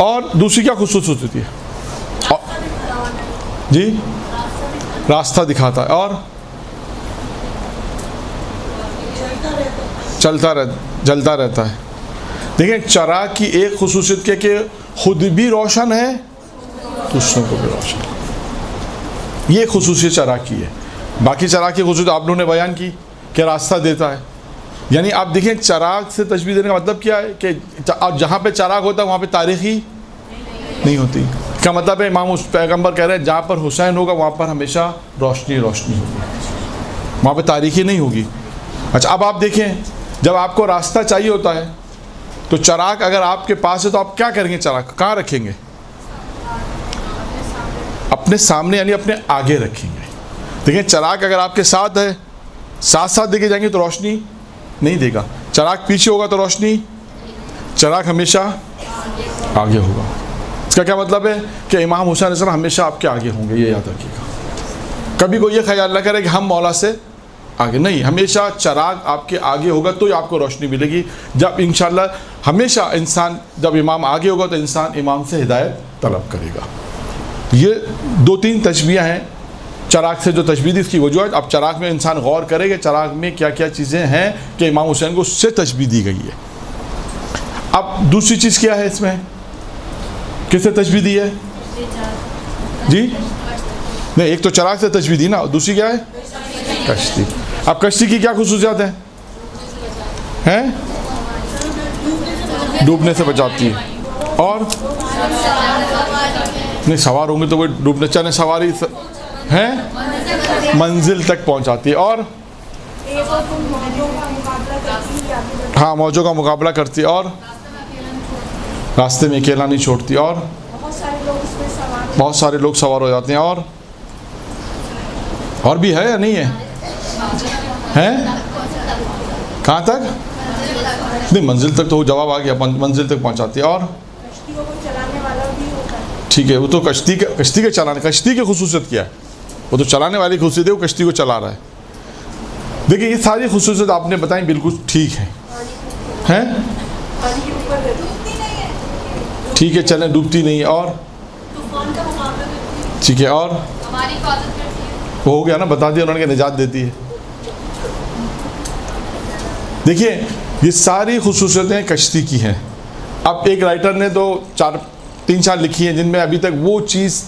اور دوسری کیا خصوصیت ہوتی ہے؟ جی راستہ دکھاتا ہے اور جلتا رہتا ہے. دیکھیں چراغ کی ایک خصوصیت کیا کہ خود بھی روشن ہے دوسروں کو بھی روشن ہے. یہ خصوصیت چراغ کی ہے. باقی چراغ کی خصوصیت آپ لوگوں نے بیان کی کہ راستہ دیتا ہے. یعنی آپ دیکھیں چراغ سے تشبیہ دینے کا مطلب کیا ہے کہ جہاں پہ چراغ ہوتا ہے وہاں پہ تاریخی نہیں ہوتی. کا مطلب ہے امام پیغمبر کہہ رہے ہیں جہاں پر حسین ہوگا وہاں پر ہمیشہ روشنی ہوگی, وہاں پہ تاریخی نہیں ہوگی. اچھا اب آپ دیکھیں جب آپ کو راستہ چاہیے ہوتا ہے تو چراغ اگر آپ کے پاس ہے تو آپ کیا کریں گے؟ چراغ کہاں رکھیں گے؟ اپنے سامنے یعنی اپنے آگے رکھیں گے. دیکھیں چراغ اگر آپ کے ساتھ ہے ساتھ ساتھ دے کے جائیں گے تو روشنی نہیں دے گا. چراغ پیچھے ہوگا تو روشنی, چراغ ہمیشہ آگے ہوگا. اس کا کیا مطلب ہے کہ امام حسین علیہ السلام ہمیشہ آپ کے آگے ہوں گے. یہ یاد رکھیے گا. کبھی کوئی یہ خیال نہ کرے کہ ہم مولا سے آگے نہیں, ہمیشہ چراغ آپ کے آگے ہوگا تو ہی آپ کو روشنی ملے گی. جب انشاءاللہ ہمیشہ انسان جب امام آگے ہوگا تو انسان امام سے ہدایت طلب کرے گا. یہ 2-3 تشبیہ ہیں چراغ سے جو تشبیہ دی اس کی وجوہات. اب چراغ میں انسان غور کرے کہ چراغ میں کیا کیا چیزیں ہیں کہ امام حسین کو اس سے تشبیہ دی گئی ہے. اب دوسری چیز کیا ہے اس میں, کس سے تشبیہ دی ہے؟ جی نہیں, ایک تو چراغ سے تشبیہ دی نا, دوسری کیا ہے؟ کشتی. اب کشتی کی کیا خصوصیات ہیں؟ ڈوبنے سے بچاتی ہے اور نہیں سوار ہوں گے تو وہ ڈوبنے چاہنے سواری ہیں منزل تک پہنچاتی ہے اور ہاں موجوں کا مقابلہ کرتی ہے اور راستے میں اکیلا نہیں چھوڑتی اور بہت سارے لوگ سوار ہو جاتے ہیں اور بھی ہے یا نہیں ہے؟ کہاں تک؟ نہیں منزل تک تو وہ جواب آ گیا, منزل تک پہنچاتی ہے اور ٹھیک ہے وہ تو کشتی کے چلانے, کشتی کی خصوصیت کیا ہے؟ وہ تو چلانے والی خصوصیت ہے, وہ کشتی کو چلا رہا ہے. دیکھیں یہ ساری خصوصیت آپ نے بتائیں بالکل ٹھیک ہیں ٹھیک ہے چلیں ڈوبتی نہیں اور ٹھیک ہے اور وہ ہو گیا نا, بتا دیا انہوں نے کہ نجات دیتی ہے. دیکھیے یہ ساری خصوصیتیں کشتی کی ہیں. اب ایک رائٹر نے تو 3-4 لکھی ہیں جن میں ابھی تک وہ چیز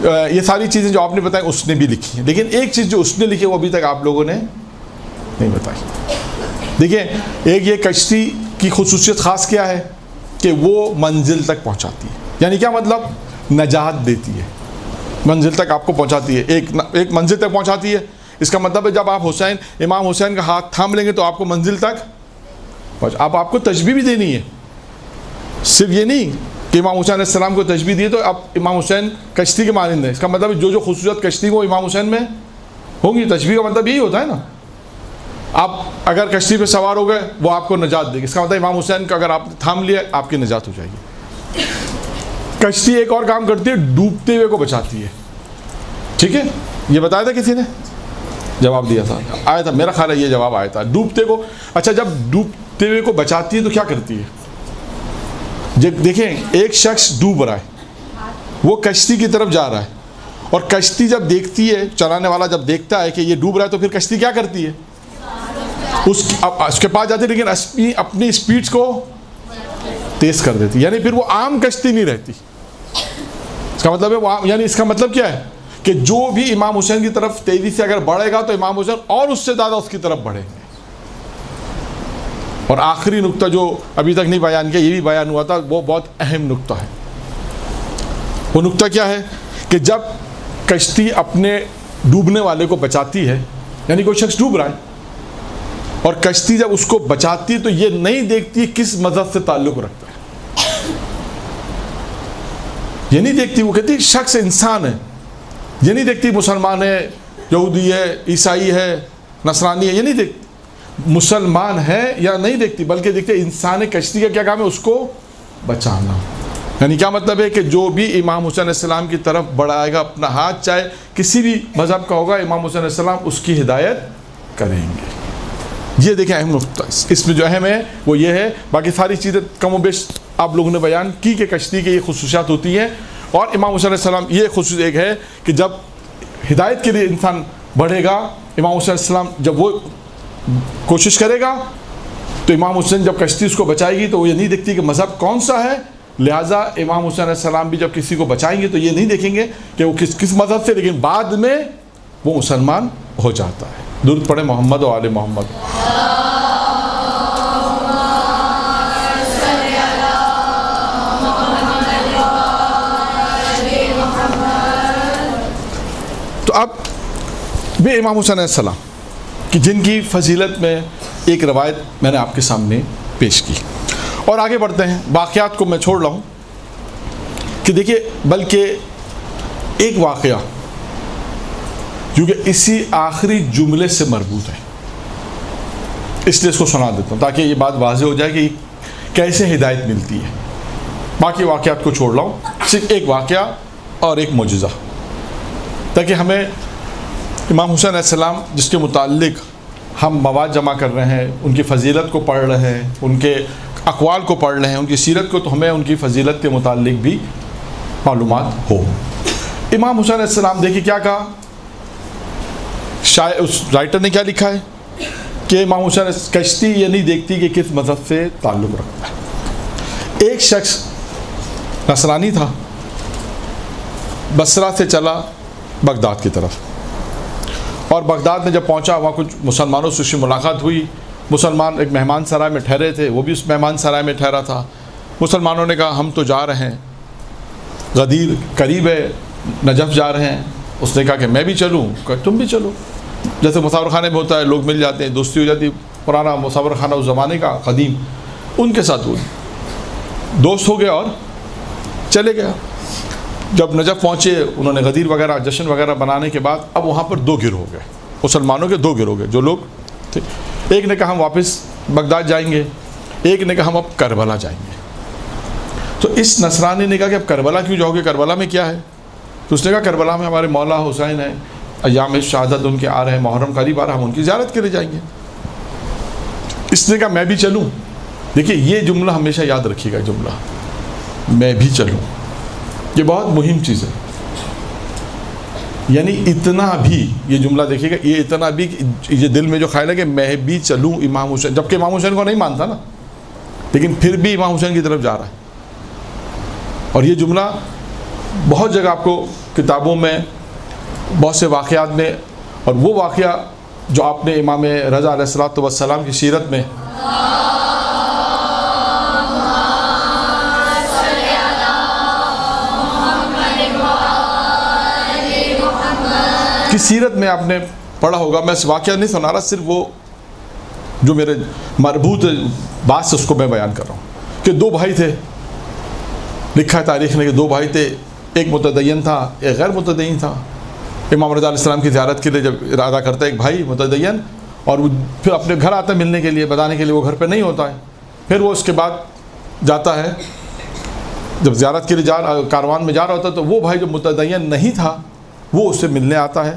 یہ ساری چیزیں جو آپ نے بتائی اس نے بھی لکھی ہیں, لیکن ایک چیز جو اس نے لکھی ہے وہ ابھی تک آپ لوگوں نے نہیں بتائی. دیکھیں ایک یہ کشتی کی خصوصیت خاص کیا ہے کہ وہ منزل تک پہنچاتی ہے. یعنی کیا مطلب؟ نجات دیتی ہے, منزل تک آپ کو پہنچاتی ہے, ایک منزل تک پہنچاتی ہے. اس کا مطلب ہے جب آپ امام حسین کا ہاتھ تھام لیں گے تو آپ کو منزل تک اب آپ کو تشبیہ بھی دینی ہے. صرف یہ نہیں کہ امام حسین علیہ السلام کو تشبیہ دی تو اب امام حسین کشتی کے مانند ہے. اس کا مطلب ہے جو خصوصیت کشتی کو امام حسین میں ہوں گی, تشبیہ کا مطلب یہی ہوتا ہے نا. آپ اگر کشتی پہ سوار ہو گئے وہ آپ کو نجات دے گی. اس کا مطلب امام حسین کا اگر آپ تھام لیا آپ کی نجات ہو جائے گی. کشتی ایک اور کام کرتی ہے, ڈوبتے ہوئے کو بچاتی ہے. ٹھیک ہے یہ بتایا تھا کسی نے, جواب دیا تھا, آیا تھا میرا خیال ہے یہ جواب آیا تھا ڈوبتے کو. اچھا جب ڈوبتے ہوئے کو بچاتی ہے تو کیا کرتی ہے؟ دیکھیں ایک شخص ڈوب رہا ہے, وہ کشتی کی طرف جا رہا ہے اور کشتی جب دیکھتی ہے, چلانے والا جب دیکھتا ہے کہ یہ ڈوب رہا ہے تو پھر کشتی کیا کرتی ہے؟ اس کے پاس جاتی ہے, لیکن اپنی اسپیڈ کو تیز کر دیتی. یعنی پھر وہ عام کشتی نہیں رہتی. اس کا مطلب ہے یعنی اس کا مطلب کیا ہے کہ جو بھی امام حسین کی طرف تیزی سے اگر بڑھے گا تو امام حسین اور اس سے زیادہ اس کی طرف بڑھیں گے. اور آخری نقطہ جو ابھی تک نہیں بیان کیا, یہ بھی بیان ہوا تھا, وہ بہت اہم نقطہ ہے. وہ نقطہ کیا ہے کہ جب کشتی اپنے ڈوبنے والے کو بچاتی ہے, یعنی کوئی شخص ڈوب رہا ہے اور کشتی جب اس کو بچاتی ہے تو یہ نہیں دیکھتی کس مذہب سے تعلق رکھتا ہے, یہ نہیں دیکھتی. وہ کہتی شخص انسان ہے, یہ نہیں دیکھتی مسلمان ہے, یہودی ہے, عیسائی ہے, نصرانی ہے, یہ نہیں دیکھتی مسلمان ہے یا نہیں دیکھتی, بلکہ دیکھتے انسان کشتی کا کیا کام ہے, اس کو بچانا. یعنی کیا مطلب ہے کہ جو بھی امام حسین علیہ السلام کی طرف بڑھائے گا اپنا ہاتھ, چاہے کسی بھی مذہب کا ہوگا, امام حسین علیہ السلام اس کی ہدایت کریں گے. یہ دیکھیں اہم نقطہ, اس میں جو اہم ہے وہ یہ ہے. باقی ساری چیزیں کم و بیش آپ لوگوں نے بیان کی کہ کشتی کی یہ خصوصیات ہوتی ہیں. اور امام حسین علیہ السلام یہ خصوصیت ایک ہے کہ جب ہدایت کے لیے انسان بڑھے گا, امام حسین علیہ السلام جب وہ کوشش کرے گا تو امام حسین جب کشتی اس کو بچائے گی تو وہ یہ نہیں دیکھتی کہ مذہب کون سا ہے, لہٰذا امام حسین علیہ السلام بھی جب کسی کو بچائیں گے تو یہ نہیں دیکھیں گے کہ وہ کس مذہب سے, لیکن بعد میں وہ مسلمان ہو جاتا ہے. درود پڑھے محمد و آل محمد. تو اب بھی امام حسین علیہ السلام کہ جن کی فضیلت میں ایک روایت میں نے آپ کے سامنے پیش کی, اور آگے بڑھتے ہیں. واقعات کو میں چھوڑ رہا ہوں کہ دیکھیے, بلکہ ایک واقعہ کیونکہ اسی آخری جملے سے مربوط ہے, اس لیے اس کو سنا دیتا ہوں تاکہ یہ بات واضح ہو جائے کہ کیسے ہدایت ملتی ہے. باقی واقعات کو چھوڑ رہا ہوں, صرف ایک واقعہ اور ایک معجزہ, تاکہ ہمیں امام حسین علیہ السلام جس کے متعلق ہم مواد جمع کر رہے ہیں, ان کی فضیلت کو پڑھ رہے ہیں, ان کے اقوال کو پڑھ رہے ہیں, ان کی سیرت کو, تو ہمیں ان کی فضیلت کے متعلق بھی معلومات ہو. امام حسین علیہ السلام دیکھیے کیا کہا, شاید اس رائٹر نے کیا لکھا ہے کہ امام حسین کشتی یہ نہیں دیکھتی کہ کس مذہب سے تعلق رکھتا ہے. ایک شخص نصرانی تھا, بصرہ سے چلا بغداد کی طرف, اور بغداد میں جب پہنچا وہاں کچھ مسلمانوں سے اس کی ملاقات ہوئی. مسلمان ایک مہمان سرائے میں ٹھہرے تھے, وہ بھی اس مہمان سرائے میں ٹھہرا تھا. مسلمانوں نے کہا ہم تو جا رہے ہیں, غدیر قریب ہے, نجف جا رہے ہیں. اس نے کہا کہ میں بھی چلوں, کہ تم بھی چلو. جیسے مسافر خانے میں ہوتا ہے, لوگ مل جاتے ہیں, دوستی ہو جاتی. پرانا مسافر خانہ اس زمانے کا قدیم, ان کے ساتھ وہ دوست ہو گئے اور چلے گیا. جب نجف پہنچے انہوں نے غدیر وغیرہ جشن وغیرہ بنانے کے بعد اب وہاں پر دو گروہ ہو گئے, مسلمانوں کے دو گروہ ہو گئے. جو لوگ تھے, ایک نے کہا ہم واپس بغداد جائیں گے, ایک نے کہا ہم اب کربلا جائیں گے. تو اس نصرانی نے کہا کہ اب کربلا کیوں جاؤ گے, کربلا میں کیا ہے؟ تو اس نے کہا کربلا میں ہمارے مولا حسین ہیں, ایام شہادت ان کے آ رہے ہیں, محرم قریب آ رہا ہے, ہم ان کی زیارت کے لیے جائیں گے. اس نے کہا میں بھی چلوں. دیکھیے یہ جملہ ہمیشہ یاد رکھیے گا, جملہ میں بھی چلوں, یہ بہت مہم چیز ہے. یعنی اتنا بھی, یہ جملہ دیکھیے گا, یہ اتنا بھی یہ دل میں جو خیال ہے کہ میں بھی چلوں امام حسین, جبکہ امام حسین کو نہیں مانتا نا, لیکن پھر بھی امام حسین کی طرف جا رہا ہے. اور یہ جملہ بہت جگہ آپ کو کتابوں میں, بہت سے واقعات میں, اور وہ واقعہ جو آپ نے امام رضا علیہ السلام کی سیرت میں کی سیرت میں آپ نے پڑھا ہوگا. میں اس واقعہ نہیں سنا رہا, صرف وہ جو میرے مربوط بات سے اس کو میں بیان کر رہا ہوں کہ دو بھائی تھے. لکھا ہے تاریخ نے کہ دو بھائی تھے, ایک متدین تھا ایک غیر متدین تھا. امام رضا علیہ السلام کی زیارت کے لیے جب ارادہ کرتا ہے ایک بھائی متدین, اور وہ پھر اپنے گھر آتا ہے ملنے کے لیے, بتانے کے لیے, وہ گھر پہ نہیں ہوتا ہے. پھر وہ اس کے بعد جاتا ہے, جب زیارت کے لیے کاروان میں جا رہا ہوتا ہے تو وہ بھائی جو متدین نہیں تھا وہ اس سے ملنے آتا ہے.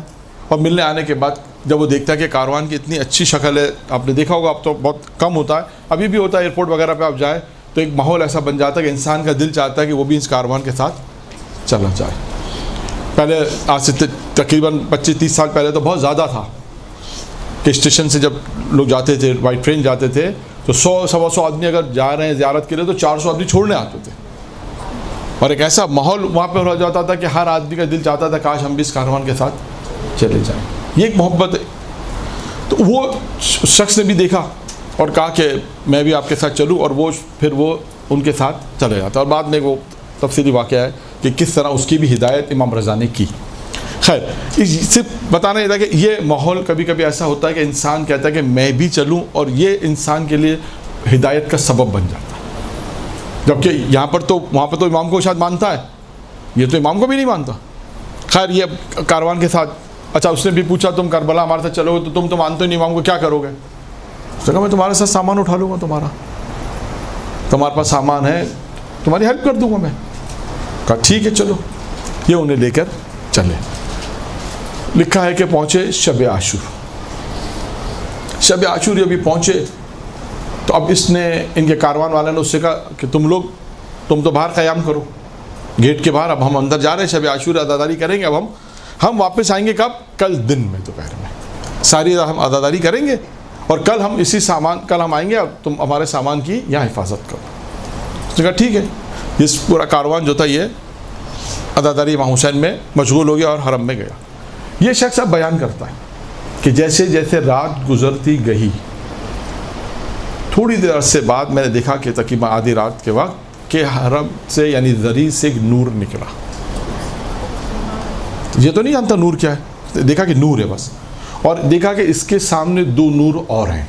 اور ملنے آنے کے بعد جب وہ دیکھتا ہے کہ کاروان کی اتنی اچھی شکل ہے, آپ نے دیکھا ہوگا, اب تو بہت کم ہوتا ہے, ابھی بھی ہوتا ہے ایئرپورٹ وغیرہ پہ آپ جائیں تو ایک ماحول ایسا بن جاتا ہے کہ انسان کا دل چاہتا ہے کہ وہ بھی اس کاروان کے ساتھ چلا جائے. پہلے آج سے تقریباً 25-30 سال پہلے تو بہت زیادہ تھا کہ اسٹیشن سے جب لوگ جاتے تھے, بائی ٹرین جاتے تھے, تو 100-125 آدمی اگر جا رہے ہیں زیارت کے لیے تو 400 آدمی چھوڑنے آتے تھے. اور ایک ایسا ماحول وہاں پہ ہو جاتا تھا کہ ہر آدمی کا دل چاہتا تھا کاش ہم بھی اس کاروان کے ساتھ چلے جائیں. یہ ایک محبت ہے. تو وہ شخص نے بھی دیکھا اور کہا کہ میں بھی آپ کے ساتھ چلوں, اور وہ پھر وہ ان کے ساتھ چلے جاتا. اور بعد میں وہ تفصیلی واقعہ ہے کہ کس طرح اس کی بھی ہدایت امام رضا نے کی. خیر, صرف بتانا یہ تھا کہ یہ ماحول کبھی کبھی ایسا ہوتا ہے کہ انسان کہتا ہے کہ میں بھی چلوں, اور یہ انسان کے لیے ہدایت کا سبب بن جاتا ہے. جبکہ یہاں پر تو, وہاں پر تو امام کو شاید مانتا ہے, یہ تو امام کو بھی نہیں مانتا. خیر, یہ کاروان کے ساتھ, اچھا اس نے بھی پوچھا تم کربلا ہمارے ساتھ چلو گے تو تم تو مانتے ہی نہیں امام کو, کیا کرو گے؟ اس نے کہا میں تمہارے ساتھ سامان اٹھا لوں گا, تمہارے پاس سامان ہے, تمہاری ہیلپ کر دوں گا میں. کہا ٹھیک ہے چلو. یہ انہیں لے کر چلے. لکھا ہے کہ پہنچے شب عاشور. شب عاشور ابھی پہنچے تو اب اس نے, ان کے کاروان والے نے اس سے کہا کہ تم لوگ تم تو باہر قیام کرو گیٹ کے باہر, اب ہم اندر جا رہے ہیں, شب عاشور عزاداری کریں گے, اب ہم واپس آئیں گے کب؟ کل دن میں دوپہر میں ساری ہم عزاداری کریں گے, اور کل ہم آئیں گے, اب تم ہمارے سامان کی یہاں حفاظت کرو. اس نے کہا ٹھیک ہے. یہ پورا کاروان جو تھا یہ عزاداری امام حسین میں مشغول ہو گیا اور حرم میں گیا. یہ شخص اب بیان کرتا ہے کہ جیسے جیسے رات گزرتی گئی, تھوڑی دیر سے بعد میں نے دیکھا کہ تقریباً آدھی رات کے وقت کہ حرم سے یعنی ذریع سے ایک نور نکلا. یہ تو نہیں جانتا نور کیا ہے, دیکھا کہ نور ہے بس, اور دیکھا کہ اس کے سامنے 2 نور اور ہیں,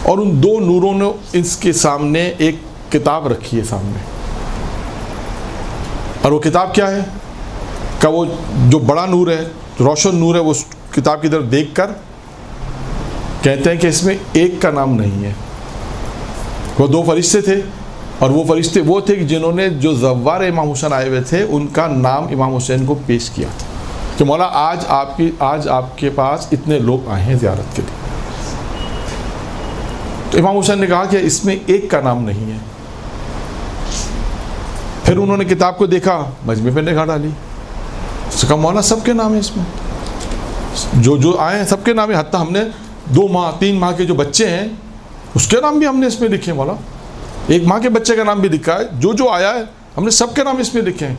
اور ان 2 نوروں نے اس کے سامنے ایک کتاب رکھی ہے سامنے. اور وہ کتاب کیا ہے کہ وہ جو بڑا نور ہے, روشن نور ہے, وہ کتاب کی طرف دیکھ کر کہتے ہیں کہ اس میں ایک کا نام نہیں ہے. وہ 2 فرشتے تھے, اور وہ فرشتے وہ تھے کہ جنہوں نے جو زوار امام حسین آئے ہوئے تھے ان کا نام امام حسین کو پیش کیا تھا کہ مولا آج آپ کے پاس اتنے لوگ آئے ہیں زیارت کے لیے. تو امام حسین نے کہا کہ اس میں ایک کا نام نہیں ہے. پھر انہوں نے کتاب کو دیکھا, مجمع پہ نگاہ ڈالی, اس نے کہا مولا سب کے نام ہیں اس میں, جو آئے ہیں سب کے نام ہیں, حتیٰ ہم نے 2 ماہ 3 ماہ کے جو بچے ہیں اس کے نام بھی ہم نے اس میں لکھے ہیں مولا, 1 ماہ کے بچے کا نام بھی لکھا ہے, جو آیا ہے ہم نے سب کے نام اس میں لکھے ہیں.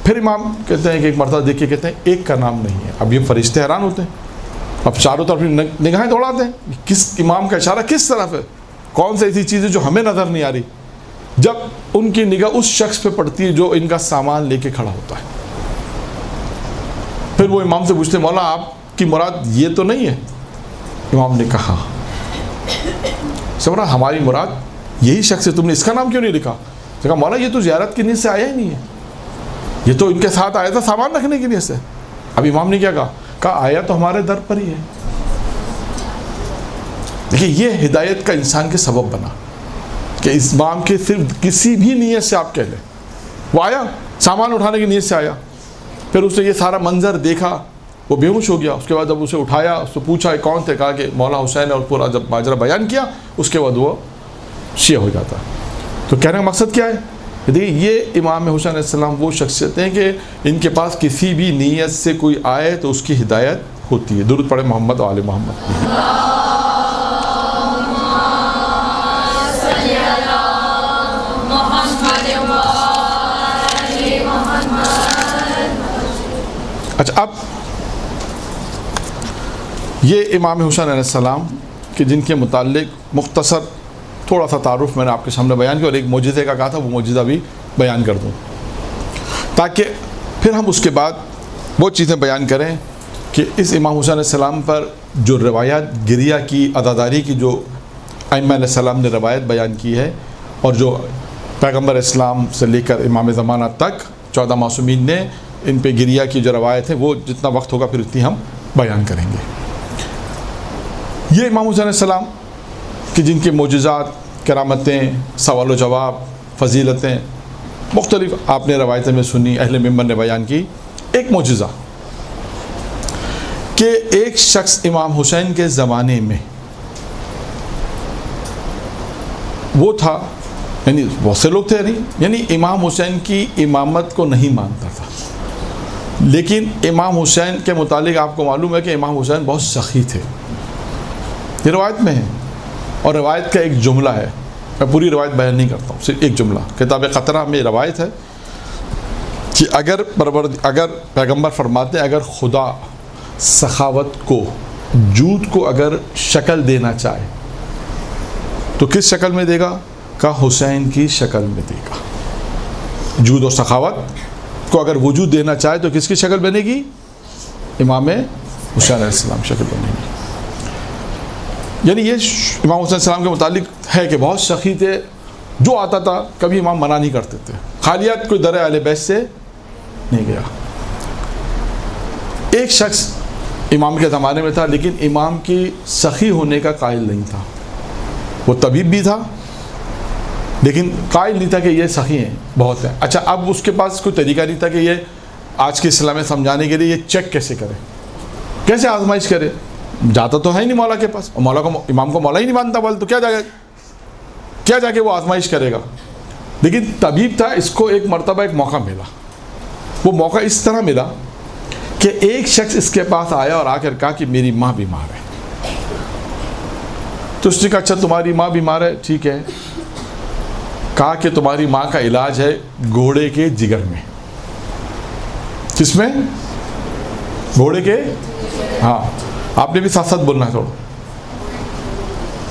پھر امام کہتے ہیں کہ ایک مرتبہ دیکھیے, کہتے ہیں ایک کا نام نہیں ہے. اب یہ فرشتے حیران ہوتے ہیں, اب چاروں طرف نگاہیں دوڑاتے ہیں, کس امام کا اشارہ کس طرف ہے, کون سی ایسی چیز ہے جو ہمیں نظر نہیں آ رہی. جب ان کی نگاہ اس شخص پہ پڑتی ہے جو ان کا سامان لے کے کھڑا ہوتا ہے, پھر وہ امام سے پوچھتے ہیں مولا آپ کی مراد یہ تو نہیں ہے؟ امام نے کہا سمرا ہماری مراد یہی شخص ہے, تم نے اس کا نام کیوں نہیں لکھا؟ کہا مولا یہ تو زیارت کی نیت سے آیا ہی نہیں ہے, یہ تو ان کے ساتھ آیا تھا سامان رکھنے کی نیت سے. اب امام نے کیا کہا آیا تو ہمارے در پر ہی ہے. دیکھیے یہ ہدایت کا انسان کے سبب بنا کہ اس امام کے صرف کسی بھی نیت سے آپ کہہ لیں, وہ آیا سامان اٹھانے کی نیت سے آیا, پھر اس نے یہ سارا منظر دیکھا, وہ بے ہوش ہو گیا. اس کے بعد جب اسے اٹھایا, اس سے پوچھا کون تھے, کہا کہ مولا حسین ہے, اور پورا جب ماجرا بیان کیا اس کے بعد وہ شیعہ ہو جاتا. تو کہنے کا مقصد کیا ہے؟ دیکھیے یہ امام حسین علیہ السلام وہ شخصیت ہیں کہ ان کے پاس کسی بھی نیت سے کوئی آئے تو اس کی ہدایت ہوتی ہے. درود پڑھے محمد و آل محمد. اچھا, اب یہ امام حسین علیہ السلام کہ جن کے متعلق مختصر تھوڑا سا تعارف میں نے آپ کے سامنے بیان کیا, اور ایک معجزے کا کہا تھا, وہ معجزہ بھی بیان کر دوں تاکہ پھر ہم اس کے بعد وہ چیزیں بیان کریں کہ اس امام حسین علیہ السلام پر جو روایات گریہ کی, عزاداری کی جو ائمہ علیہ السلام نے روایت بیان کی ہے, اور جو پیغمبر اسلام سے لے کر امام زمانہ تک 14 معصومین نے ان پہ گریہ کی جو روایت ہے, وہ جتنا وقت ہوگا پھر اتنی ہم بیان کریں گے. یہ امام حسین علیہ السلام کہ جن کے معجزات, کرامتیں, سوال و جواب, فضیلتیں مختلف آپ نے روایتیں میں سنی, اہل منبر نے بیان کی. ایک معجزہ کہ ایک شخص امام حسین کے زمانے میں وہ تھا, یعنی بہت سے لوگ تھے یعنی امام حسین کی امامت کو نہیں مانتا تھا, لیکن امام حسین کے متعلق آپ کو معلوم ہے کہ امام حسین بہت سخی تھے. یہ روایت میں ہے, اور روایت کا ایک جملہ ہے, میں پوری روایت بیان نہیں کرتا ہوں, صرف ایک جملہ. کتاب قطرہ میں روایت ہے کہ اگر پیغمبر فرماتے ہیں اگر خدا سخاوت کو, جود کو اگر شکل دینا چاہے تو کس شکل میں دے گا؟ کہ حسین کی شکل میں دے گا. جود اور سخاوت کو اگر وجود دینا چاہے تو کس کی شکل بنے گی؟ امام حسین علیہ السلام شکل بنے گی. یعنی یہ امام حسین علیہ السلام کے متعلق ہے کہ بہت سخی تھے, جو آتا تھا کبھی امام منع نہیں کرتے تھے, خالیات کوئی در اہل بیت سے نہیں گیا. ایک شخص امام کے زمانے میں تھا لیکن امام کی سخی ہونے کا قائل نہیں تھا. وہ طبیب بھی تھا لیکن قائل نہیں تھا کہ یہ سخی ہیں, بہت ہیں. اچھا, اب اس کے پاس کوئی طریقہ نہیں تھا کہ یہ آج کے اسلام میں سمجھانے کے لیے یہ چیک کیسے کرے, کیسے آزمائش کرے. جاتا تو ہے نہیں مولا کے پاس, اور مولا کو امام کو مولا ہی نہیں مانتا, بول تو کیا جا کے وہ آزمائش کرے گا. لیکن طبیب تھا, اس کو ایک مرتبہ ایک موقع ملا. وہ موقع اس طرح ملا کہ ایک شخص اس کے پاس آیا اور آ کر کہا کہ میری ماں بیمار ہے. تو اس نے کہا اچھا تمہاری ماں بیمار ہے, ٹھیک ہے. کہا کہ تمہاری ماں کا علاج ہے گھوڑے کے جگر میں. کس میں؟ گھوڑے کے, ہاں آپ نے بھی ساتھ ساتھ بولنا ہے تھوڑا,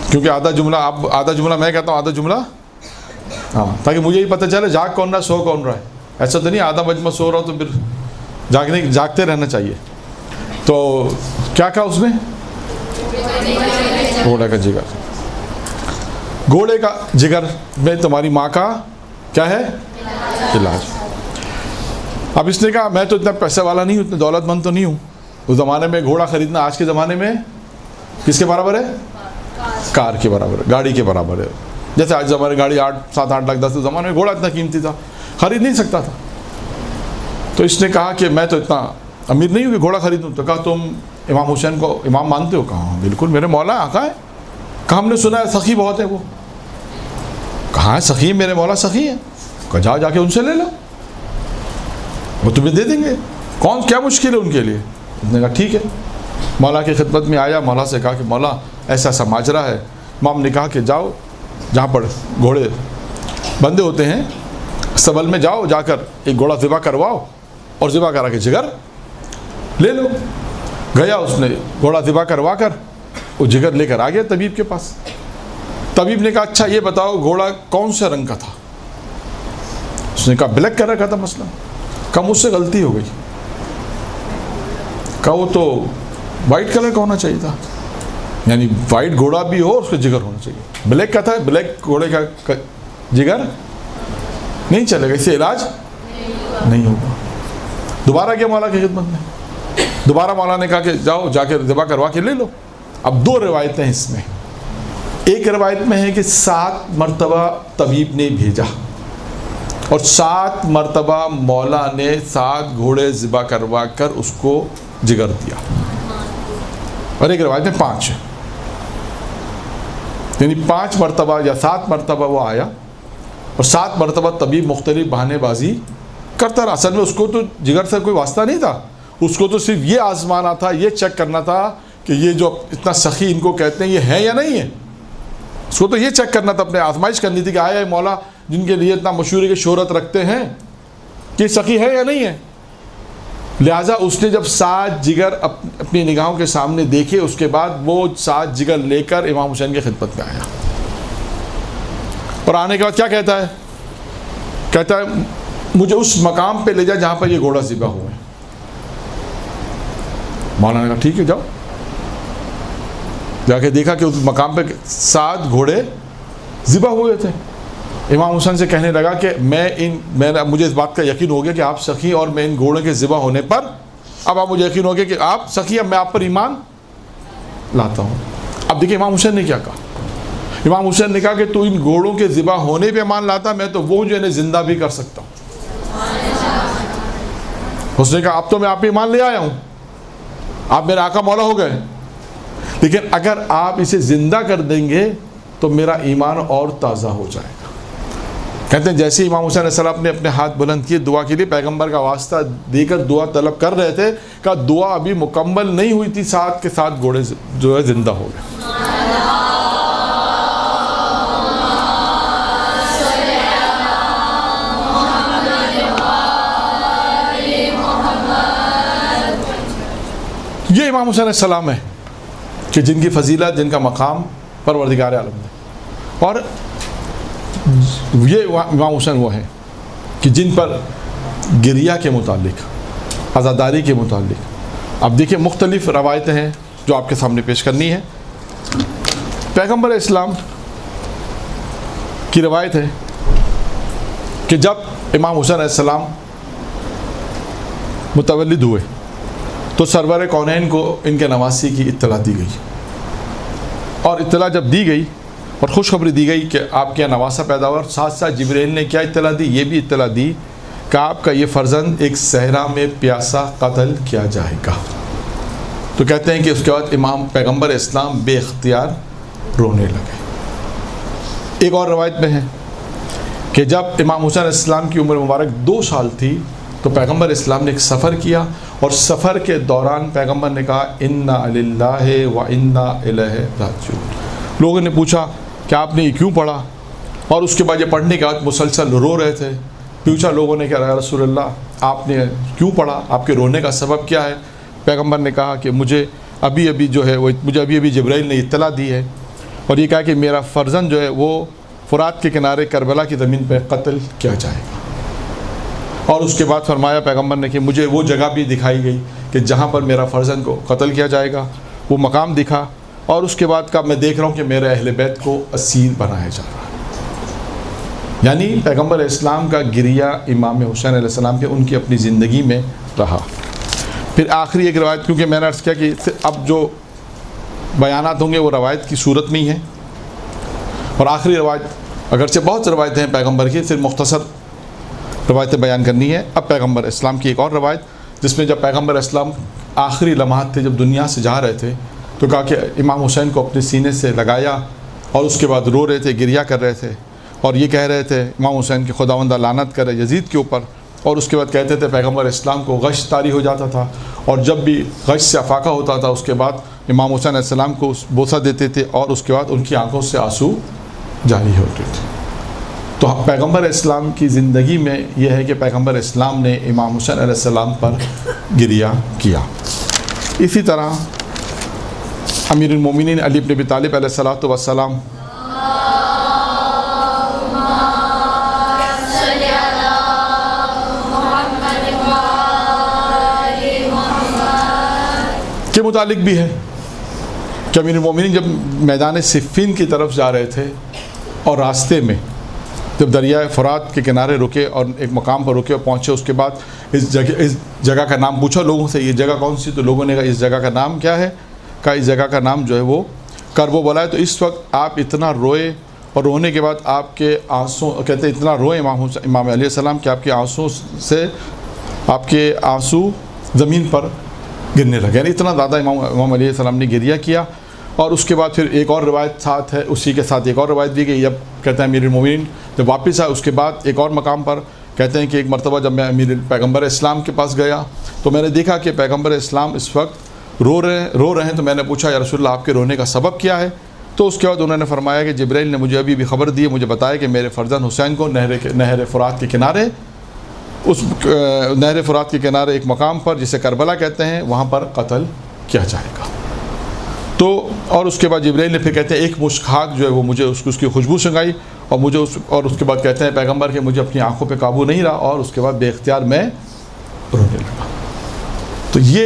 کیونکہ آدھا جملہ میں کہتا ہوں, آدھا جملہ ہاں, تاکہ مجھے ہی پتہ چلے جاگ کون رہا, سو کون رہا ہے. ایسا تو نہیں آدھا مجمع سو رہا ہو تو پھر جاگتے رہنا چاہیے. تو کیا کہا اس نے؟ گھوڑے کا جگر. گھوڑے کا جگر میں تمہاری ماں کا کیا ہے علاج. اب اس نے کہا میں تو اتنا پیسے والا نہیں ہوں, اتنا دولت مند تو نہیں ہوں. اس زمانے میں گھوڑا خریدنا آج کے زمانے میں کس کے برابر ہے؟ کار کے برابر ہے, گاڑی کے برابر ہے. جیسے آج زمانے گاڑی 7-8 لاکھ 10 زمانے میں گھوڑا اتنا قیمتی تھا, خرید نہیں سکتا تھا. تو اس نے کہا کہ میں تو اتنا امیر نہیں ہوں کہ گھوڑا خریدوں. تو کہا تم امام حسین کو امام مانتے ہو؟ کہا بالکل, میرے مولا آقا ہے. کہا ہم نے سنا ہے سخی بہت ہے. وہ کہاں ہے سخی؟ میرے مولا سخی ہے. کہا جاؤ جا کے ان سے لے لو, وہ تمہیں دے دیں گے. کیا مشکل ہے ان کے لیے؟ اس نے کہا ٹھیک ہے. مولا کی خدمت میں آیا, مولا سے کہا کہ مولا ایسا ایسا ماجرا ہے. امام نے کہا کہ جاؤ جہاں پر گھوڑے بندے ہوتے ہیں سبل میں جاؤ, جا کر ایک گھوڑا ذبح کرواؤ اور ذبح کرا کے جگر لے لو. گیا, اس نے گھوڑا ذبح کروا کر وہ جگر لے کر آ گیا طبیب کے پاس. طبیب نے کہا اچھا یہ بتاؤ گھوڑا کون سے رنگ کا تھا؟ اس نے کہا بلیک کلر کا تھا. مثلا کہا مجھ سے غلطی ہو گئی. کہا وہ تو وائٹ کلر کا ہونا چاہیے تھا, یعنی وائٹ گھوڑا بھی ہو اس کا جگر ہونا چاہیے. بلیک کا تھا, بلیک گھوڑے کا جگر نہیں چلے گا, اس سے علاج نہیں ہوگا. دوبارہ گیا مولا کی خدمت میں. دوبارہ مولا نے کہا کہ جاؤ جا کے ذبح کروا کے لے لو. اب 2 روایتیں اس میں. ایک روایت میں ہے کہ 7 مرتبہ طبیب نے بھیجا اور 7 مرتبہ مولا نے 7 گھوڑے ذبح کروا کر اس کو جگر دیا. اور ایک روایت میں 5 ہے, یعنی 5 مرتبہ یا 7 مرتبہ وہ آیا اور 7 مرتبہ طبیب مختلف بہانے بازی کرتا رہا. اصل میں اس کو تو جگر سے کوئی واسطہ نہیں تھا, اس کو تو صرف یہ آزمانا تھا, یہ چیک کرنا تھا کہ یہ جو اتنا سخی ان کو کہتے ہیں یہ ہے یا نہیں ہے. اس کو تو یہ چیک کرنا تھا, اپنے آزمائش کرنی تھی کہ آیا مولا جن کے لیے اتنا مشہور کی شہرت رکھتے ہیں کہ سخی ہے یا نہیں ہے. لہٰذا اس نے جب 7 جگر اپنی نگاہوں کے سامنے دیکھے, اس کے بعد وہ 7 جگر لے کر امام حسین کی خدمت میں آیا. اور آنے کے بعد کیا کہتا ہے؟ کہتا ہے مجھے اس مقام پہ لے جا جہاں پر یہ گھوڑا ذبح ہوئے. مولانا نے کہا ٹھیک ہے جاؤ. جا کے دیکھا کہ اس مقام پہ 7 گھوڑے ذبح ہوئے تھے. امام حسین سے کہنے لگا کہ مجھے اس بات کا یقین ہو گیا کہ آپ سخی, اور میں ان گھوڑوں کے ذبح ہونے پر اب آپ مجھے یقین ہو گیا کہ آپ سخی, اب میں آپ پر ایمان لاتا ہوں. اب دیکھیں امام حسین نے کیا کہا. امام حسین نے کہا کہ تو ان گھوڑوں کے ذبح ہونے پہ ایمان لاتا, میں تو وہ جو انہیں زندہ بھی کر سکتا ہوں. اس نے کہا اب تو میں آپ پہ ایمان لے آیا ہوں, آپ میرے آقا مولا ہو گئے, لیکن اگر آپ اسے زندہ کر دیں گے تو میرا ایمان اور تازہ ہو جائے گا. کہتے ہیں جیسے امام حسین علیہ السلام نے اپنے ہاتھ بلند کیے دعا کے لیے, پیغمبر کا واسطہ دے کر دعا طلب کر رہے تھے, کہ دعا ابھی مکمل نہیں ہوئی تھی, 7 کے 7 گھوڑے جو ہے زندہ ہو گئے. یہ امام حسین علیہ السلام ہے کہ جن کی فضیلت, جن کا مقام پروردگار عالم ہے. اور یہ امام حسین وہ ہیں کہ جن پر گریہ کے متعلق, عزاداری کے متعلق اب دیکھیں مختلف روایتیں ہیں جو آپ کے سامنے پیش کرنی ہے. پیغمبر اسلام کی روایت ہے کہ جب امام حسین علیہ السلام متولد ہوئے تو سرور کونین کو ان کے نواسی کی اطلاع دی گئی, اور اطلاع جب دی گئی اور خوشخبری دی گئی کہ آپ کے یہاں نواسا پیدا ہوا, اور ساتھ ساتھ جبرائیل نے کیا اطلاع دی؟ یہ بھی اطلاع دی کہ آپ کا یہ فرزند ایک صحرا میں پیاسا قتل کیا جائے گا. تو کہتے ہیں کہ اس کے بعد امام پیغمبر اسلام بے اختیار رونے لگے. ایک اور روایت میں ہے کہ جب امام حسین علیہ السلام کی عمر مبارک 2 سال تھی تو پیغمبر اسلام نے ایک سفر کیا، اور سفر کے دوران پیغمبر نے کہا انا للہ و انا الیہ راجعون۔ لوگوں نے پوچھا کہ آپ نے یہ کیوں پڑھا، اور اس کے بعد یہ پڑھنے کے بعد مسلسل رو رہے تھے۔ پوچھا لوگوں نے کہ یا رسول اللہ آپ نے کیوں پڑھا، آپ کے رونے کا سبب کیا ہے؟ پیغمبر نے کہا کہ مجھے ابھی جبرائیل نے اطلاع دی ہے، اور یہ کہا کہ میرا فرزند جو ہے وہ فرات کے کنارے کربلا کی زمین پہ قتل کیا جائے گا۔ اور اس کے بعد فرمایا پیغمبر نے کہ مجھے وہ جگہ بھی دکھائی گئی کہ جہاں پر میرا فرزند کو قتل کیا جائے گا، وہ مقام دکھا، اور اس کے بعد کا میں دیکھ رہا ہوں کہ میرے اہل بیت کو اسیر بنایا جا رہا ہے۔ یعنی پیغمبر اسلام کا گریہ امام حسین علیہ السلام کے ان کی اپنی زندگی میں رہا۔ پھر آخری ایک روایت، کیونکہ میں نے عرض کیا کہ اب جو بیانات ہوں گے وہ روایت کی صورت میں ہی ہیں، اور آخری روایت اگرچہ بہت سے روایتیں ہیں پیغمبر کی، صرف مختصر روایتیں بیان کرنی ہے۔ اب پیغمبر اسلام کی ایک اور روایت، جس میں جب پیغمبر اسلام آخری لمحات تھے، جب دنیا سے جا رہے تھے، تو کہا کہ امام حسین کو اپنے سینے سے لگایا، اور اس کے بعد رو رہے تھے، گریہ کر رہے تھے، اور یہ کہہ رہے تھے امام حسین کی خداوندہ لعنت کرے یزید کے اوپر، اور اس کے بعد کہتے تھے پیغمبر اسلام کو غش طاری ہو جاتا تھا، اور جب بھی غش سے افاقہ ہوتا تھا اس کے بعد امام حسین علیہ السلام کو بوسہ دیتے تھے، اور اس کے بعد ان کی آنکھوں سے آنسو جاری ہوتے تھے۔ تو پیغمبر اسلام کی زندگی میں یہ ہے کہ پیغمبر اسلام نے امام حسین علیہ السلام پر گریہ کیا۔ اسی طرح امیر المومنین علی بن ابی طالب علیہ السلام کے متعلق بھی ہے کہ امیر المومنین جب میدان صفین کی طرف جا رہے تھے، اور راستے میں جب دریائے فرات کے کنارے رکے اور ایک مقام پر رکے اور پہنچے، اس کے بعد اس جگہ کا نام پوچھا لوگوں سے، یہ جگہ کون سی؟ تو لوگوں نے کہا اس جگہ کا نام کیا ہے؟ کہا اس جگہ کا نام جو ہے وہ کربو بلا ہے۔ تو اس وقت آپ اتنا روئے، اور رونے کے بعد آپ کے آنسو، کہتے ہیں اتنا روئے امام علیہ السلام کہ آپ کے آنسو سے آپ کے آنسو زمین پر گرنے لگے، یعنی اتنا زیادہ امام علیہ السلام نے گریہ کیا۔ اور اس کے بعد پھر ایک اور روایت ساتھ ہے، اسی کے ساتھ ایک اور روایت بھی کہ جب کہتے ہیں امیر المومنین جب واپس آئے، اس کے بعد ایک اور مقام پر کہتے ہیں کہ ایک مرتبہ جب میں پیغمبر اسلام کے پاس گیا تو میں نے دیکھا کہ پیغمبر اسلام اس وقت رو رہے ہیں، تو میں نے پوچھا یا رسول اللہ آپ کے رونے کا سبب کیا ہے؟ تو اس کے بعد انہوں نے فرمایا کہ جبرائیل نے مجھے ابھی خبر دی ہے، مجھے بتایا کہ میرے فرزند حسین کو نہر فرات کے کنارے، اس نہر فرات کے کنارے ایک مقام پر جسے کربلا کہتے ہیں، وہاں پر قتل کیا جائے گا۔ تو اور اس کے بعد جبرائیل نے پھر کہتے ہیں ایک مشک خاک جو ہے وہ مجھے اس کی خوشبو سنگائی، اور اس کے بعد کہتے ہیں پیغمبر کہ مجھے اپنی آنکھوں پہ قابو نہیں رہا، اور اس کے بعد بے اختیار میں رونے لگا۔ تو یہ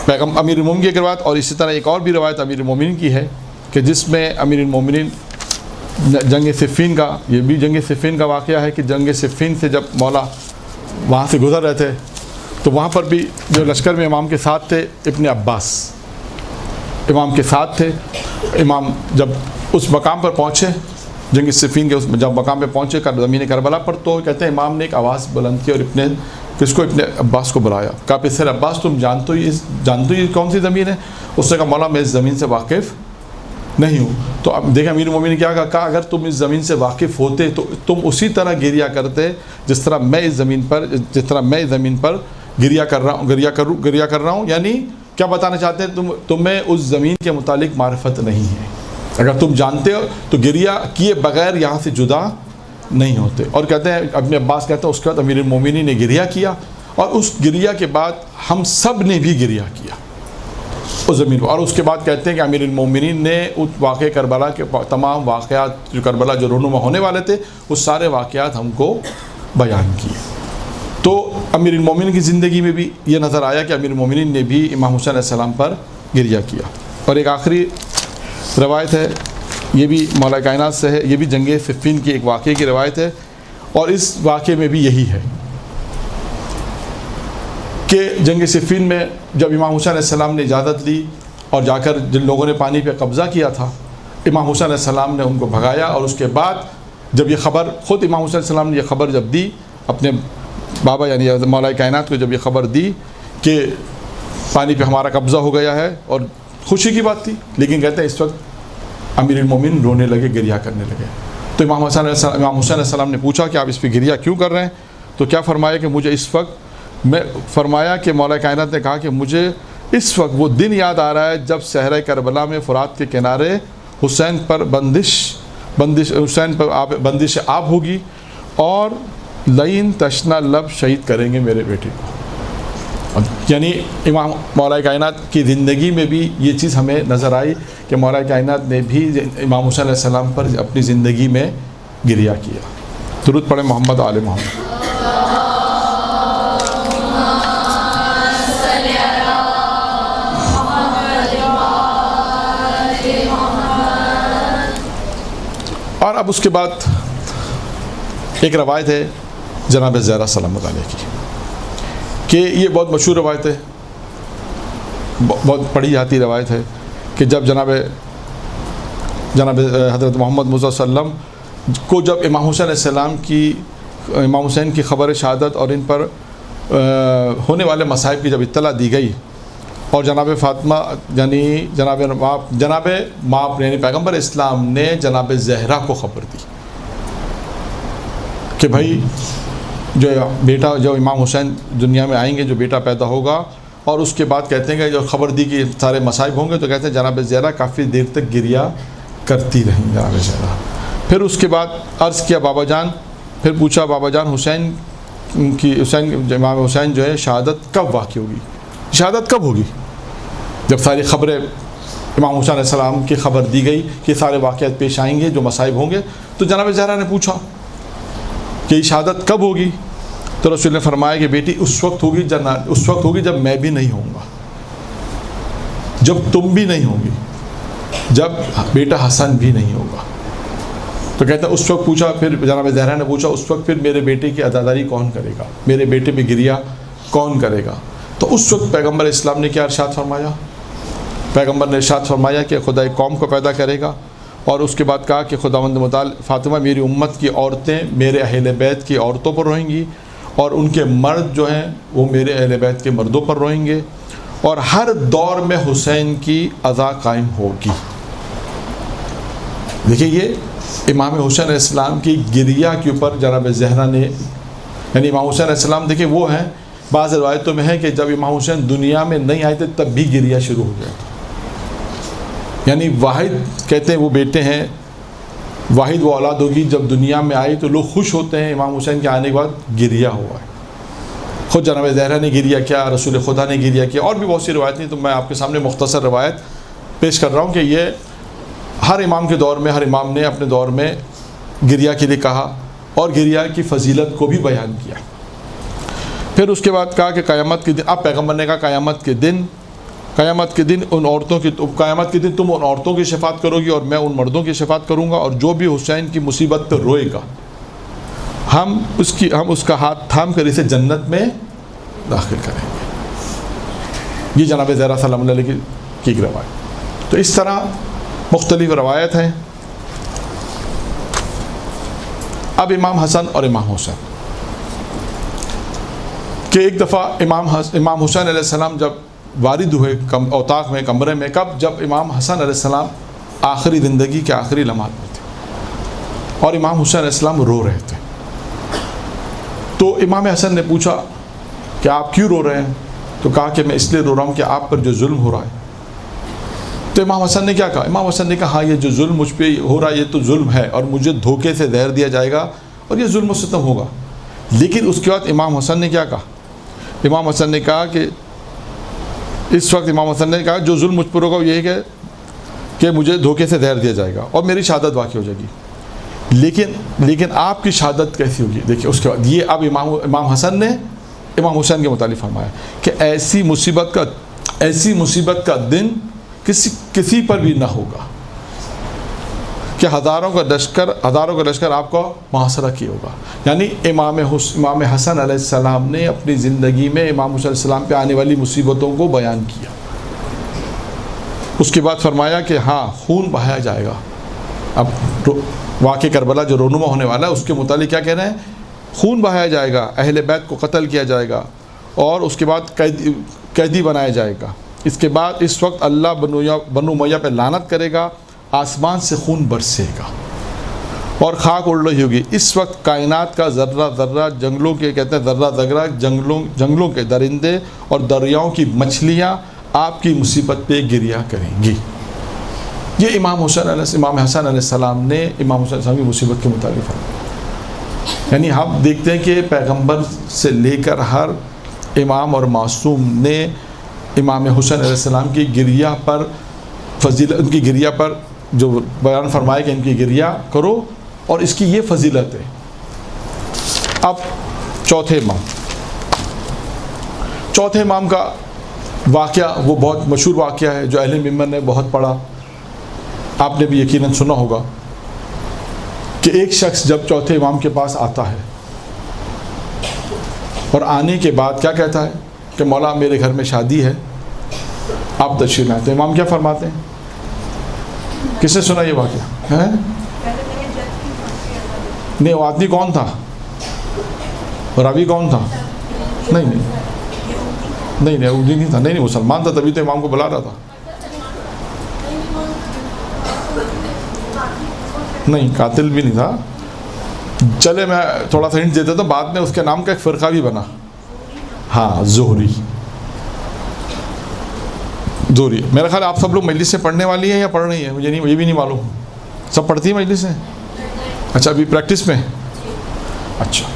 امیر المومنین کی ایک روایت، اور اسی طرح ایک اور بھی روایت امیر المومنین کی ہے کہ جس میں امیر المومنین جنگ صفین کا، یہ بھی جنگ صفین کا واقعہ ہے کہ جنگ صفین سے جب مولا وہاں سے گزر رہے تھے تو وہاں پر بھی جو لشکر میں امام کے ساتھ تھے ابن عباس امام کے ساتھ تھے۔ امام جب اس مقام پر پہنچے، جنگ صفین کے جب مقام پہ پہنچے زمین کربلا پر، تو کہتے ہیں امام نے ایک آواز بلند کی اور ابن عباس کو بلایا، کہا پسر عباس تم جانتے ہو یہ کون سی زمین ہے؟ اس نے کہا مولا میں اس زمین سے واقف نہیں ہوں۔ تو اب دیکھیں امیر المومنین کیا کہا اگر تم اس زمین سے واقف ہوتے تو تم اسی طرح گریہ کرتے جس طرح میں اس زمین پر گریہ کر رہا ہوں۔ یعنی کیا بتانا چاہتے ہیں؟ تمہیں اس زمین کے متعلق معرفت نہیں ہے، اگر تم جانتے ہو تو گریہ کیے بغیر یہاں سے جدا نہیں ہوتے۔ اور کہتے ہیں ابن عباس کہتے ہیں اس کے بعد امیر المومنین نے گریہ کیا، اور اس گریہ کے بعد ہم سب نے بھی گریہ کیا اس زمین پر۔ اور اس کے بعد کہتے ہیں کہ امیر المومنین نے اس واقع کربلا کے تمام واقعات جو کربلا جو رونما ہونے والے تھے وہ سارے واقعات ہم کو بیان کیے۔ تو امیر المومنین کی زندگی میں بھی یہ نظر آیا کہ امیر المومنین نے بھی امام حسین علیہ السلام پر گریہ کیا۔ اور ایک آخری روایت ہے، یہ بھی مولا کائنات سے ہے، یہ بھی جنگ صفین کی ایک واقعے کی روایت ہے، اور اس واقعے میں بھی یہی ہے کہ جنگ صفین میں جب امام حسین علیہ السلام نے اجازت لی اور جا کر جن لوگوں نے پانی پہ قبضہ کیا تھا، امام حسین علیہ السلام نے ان کو بھگایا، اور اس کے بعد جب یہ خبر خود امام حسین علیہ السلام نے یہ خبر جب دی اپنے بابا یعنی مولا کائنات کو، جب یہ خبر دی کہ پانی پہ ہمارا قبضہ ہو گیا ہے، اور خوشی کی بات تھی، لیکن کہتے ہیں اس وقت امیر المومنین رونے لگے، گریہ کرنے لگے، تو امام حسین علیہ السلام نے پوچھا کہ آپ اس پہ گریہ کیوں کر رہے ہیں؟ تو کیا فرمایا کہ مجھے اس وقت میں فرمایا کہ مولا کائنات نے کہا کہ مجھے اس وقت وہ دن یاد آ رہا ہے جب صحرائے کربلا میں فرات کے کنارے حسین پر بندش آب ہوگی اور لئین تشنا لب شہید کریں گے میرے بیٹے کو. یعنی امام مولا کائنات کی زندگی میں بھی یہ چیز ہمیں نظر آئی کہ مولا کائنات نے بھی امام حسین علیہ السلام پر اپنی زندگی میں گریہ کیا. درود پڑھیں محمد آل محمد. اور اب اس کے بعد ایک روایت ہے جناب زہرا سلام علیہ کی کہ یہ بہت مشہور روایت ہے، بہت پڑھی جاتی روایت ہے کہ جب جناب حضرت محمد مصطفیٰ صلی اللہ علیہ وسلم کو جب امام حسین علیہ السلام کی امام حسین کی خبر شہادت اور ان پر ہونے والے مصائب کی جب اطلاع دی گئی اور جناب فاطمہ یعنی جناب ماں یعنی پیغمبر اسلام نے جناب زہرا کو خبر دی کہ بھائی جو بیٹا جو امام حسین دنیا میں آئیں گے، جو بیٹا پیدا ہوگا، اور اس کے بعد کہتے ہیں کہ جو خبر دی کہ سارے مصائب ہوں گے، تو کہتے ہیں جناب زہرا کافی دیر تک گریہ کرتی رہیں جناب زہرا. پھر اس کے بعد عرض کیا بابا جان، پھر پوچھا بابا جان امام حسین جو ہے شہادت کب واقع ہوگی؟ شہادت کب ہوگی؟ جب ساری خبریں امام حسین علیہ السلام کی خبر دی گئی کہ سارے واقعات پیش آئیں گے، جو مصائب ہوں گے، تو جناب زہرا نے پوچھا کہ شہادت کب ہوگی؟ تو رسول نے فرمایا کہ بیٹی اس وقت ہوگی جب میں بھی نہیں ہوں گا، جب تم بھی نہیں ہوگی، جب بیٹا حسن بھی نہیں ہوگا. تو کہتا ہے اس وقت پوچھا، پھر جناب زہرا نے پوچھا اس وقت پھر میرے بیٹے کی عزاداری کون کرے گا، میرے بیٹے پہ گریہ کون کرے گا؟ تو اس وقت پیغمبر اسلام نے کیا ارشاد فرمایا؟ پیغمبر نے ارشاد فرمایا کہ خدا ایک قوم کو پیدا کرے گا، اور اس کے بعد کہا کہ خداوند متعال فاطمہ میری امت کی عورتیں میرے اہل بیت کی عورتوں پر روئیں گی، اور ان کے مرد جو ہیں وہ میرے اہل بیت کے مردوں پر روئیں گے، اور ہر دور میں حسین کی عزا قائم ہوگی. دیکھیے یہ امام حسین علیہ السلام کی گریہ کے اوپر جناب زہرا نے، یعنی امام حسین علیہ السلام دیکھیے وہ ہیں، بعض روایتوں میں ہے کہ جب امام حسین دنیا میں نہیں آئے تھے تب بھی گریہ شروع ہو گیا تھا. یعنی واحد کہتے ہیں وہ بیٹے ہیں، واحد وہ اولاد ہوگی جب دنیا میں آئی تو لوگ خوش ہوتے ہیں، امام حسین کے آنے کے بعد گریہ ہوا ہے. خود جناب زہرا نے گریہ کیا، رسول خدا نے گریہ کیا، اور بھی بہت سی روایتیں. تو میں آپ کے سامنے مختصر روایت پیش کر رہا ہوں کہ یہ ہر امام کے دور میں، ہر امام نے اپنے دور میں گریہ کے لیے کہا اور گریہ کی فضیلت کو بھی بیان کیا. پھر اس کے بعد کہا کہ قیامت کے دن، اب پیغمبر نے کہا قیامت کے دن ان عورتوں کی، قیامت کے دن تم ان عورتوں کی شفاعت کرو گی اور میں ان مردوں کی شفاعت کروں گا، اور جو بھی حسین کی مصیبت پر روئے گا ہم اس کا ہاتھ تھام کر اسے جنت میں داخل کریں گے. یہ جناب زہرا سلام علیہ کی ایک روایت. تو اس طرح مختلف روایت ہیں. اب امام حسن اور امام حسین کہ ایک دفعہ امام حسین علیہ السلام جب وارد ہوئے اوطاق میں، کمرے میں، کب؟ جب امام حسن علیہ السلام آخری زندگی کے آخری لمحات میں تھے اور امام حسین علیہ السلام رو رہے تھے. تو امام حسن نے پوچھا کہ آپ کیوں رو رہے ہیں؟ تو کہا کہ میں اس لیے رو رہا ہوں کہ آپ پر جو ظلم ہو رہا ہے. تو امام حسن نے کیا کہا؟ امام حسن نے کہا ہاں یہ جو ظلم مجھ پہ ہو رہا ہے یہ تو ظلم ہے، اور مجھے دھوکے سے زہر دیا جائے گا اور یہ ظلم و ستم ہوگا. لیکن اس کے بعد امام حسن نے کیا کہا؟ امام حسن نے کہا کہ اس وقت امام حسن نے کہا جو ظلم مجھ پر ہوگا وہ یہی کہ مجھے دھوکے سے زہر دیا جائے گا اور میری شہادت واقع ہو جائے گی. لیکن آپ کی شہادت کیسی ہوگی؟ دیکھیے اس کے بعد یہ اب امام حسن نے امام حسین کے متعلق فرمایا کہ ایسی مصیبت کا دن کسی پر بھی نہ ہوگا کہ ہزاروں کا لشکر آپ کو محاصرہ کیا ہوگا. یعنی امام حسن علیہ السلام نے اپنی زندگی میں امام حسین علیہ السلام پہ آنے والی مصیبتوں کو بیان کیا. اس کے بعد فرمایا کہ ہاں خون بہایا جائے گا. اب واقع کربلا جو رونما ہونے والا ہے اس کے متعلق کیا کہہ رہے ہیں؟ خون بہایا جائے گا، اہل بیت کو قتل کیا جائے گا، اور اس کے بعد قیدی بنایا جائے گا. اس کے بعد اس وقت اللہ بنو امیہ پہ لعنت کرے گا، آسمان سے خون برسے گا، اور خاک اڑ رہی ہوگی. اس وقت کائنات کا ذرہ ذرہ, جنگلوں کے کہتے ہیں ذرہ ذرہ, جنگلوں کے درندے اور دریاؤں کی مچھلیاں آپ کی مصیبت پہ گریہ کریں گی. یہ امام حسن علیہ السلام نے امام حسین علیہ السلام کی مصیبت کے متعلق فرمایا. یعنی ہم دیکھتے ہیں کہ پیغمبر سے لے کر ہر امام اور معصوم نے امام حسین علیہ السلام کی گریہ پر فضیلت, ان کی گریہ پر جو بیان فرمایا کہ ان کی گریہ کرو اور اس کی یہ فضیلت ہے. اب چوتھے امام کا واقعہ وہ بہت مشہور واقعہ ہے جو اہل ممبر نے بہت پڑھا, آپ نے بھی یقیناً سنا ہوگا کہ ایک شخص جب چوتھے امام کے پاس آتا ہے اور آنے کے بعد کیا کہتا ہے کہ مولا میرے گھر میں شادی ہے, آپ تشریف لائیں. تو امام کیا فرماتے ہیں؟ کس نے سنا یہ واقعہ ہے؟ نہیں, وہ آدمی کون تھا, راوی کون تھا؟ نہیں اردو نہیں تھا, نہیں مسلمان تھا, تبھی تو امام کو بلا رہا تھا. نہیں, قاتل بھی نہیں تھا. چلے میں تھوڑا سا ہنٹ دیتا تھا, بعد میں اس کے نام کا ایک فرقہ بھی بنا. ہاں, زہری. میرا خیال آپ سب لوگ مجلس سے پڑھنے والی ہیں یا پڑھ رہی ہیں, مجھے نہیں, یہ بھی نہیں معلوم. سب پڑھتی ہیں مجلس سے؟ اچھا, ابھی پریکٹس میں. اچھا,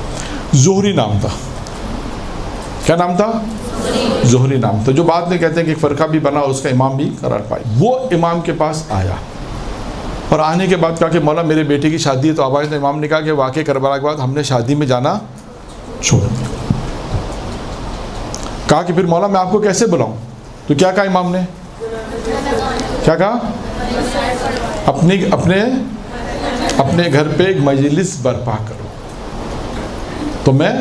زہری نام تھا. کیا نام تھا؟ زہری نام تھا, جو بعد میں کہتے ہیں کہ ایک فرقہ بھی بنا, اس کا امام بھی قرار پائے. وہ امام کے پاس آیا اور آنے کے بعد کہا کہ مولا میرے بیٹے کی شادی ہے. تو آبائے امام نے کہا کہ واقعہ کربلا کے بعد ہم نے شادی میں جانا چھوڑ دیا. کہا کہ پھر مولا میں آپ کو کیسے بلاؤں؟ تو کیا کہا امام نے؟ کیا کہا؟ اپنے گھر پہ ایک مجلس برپا کرو تو میں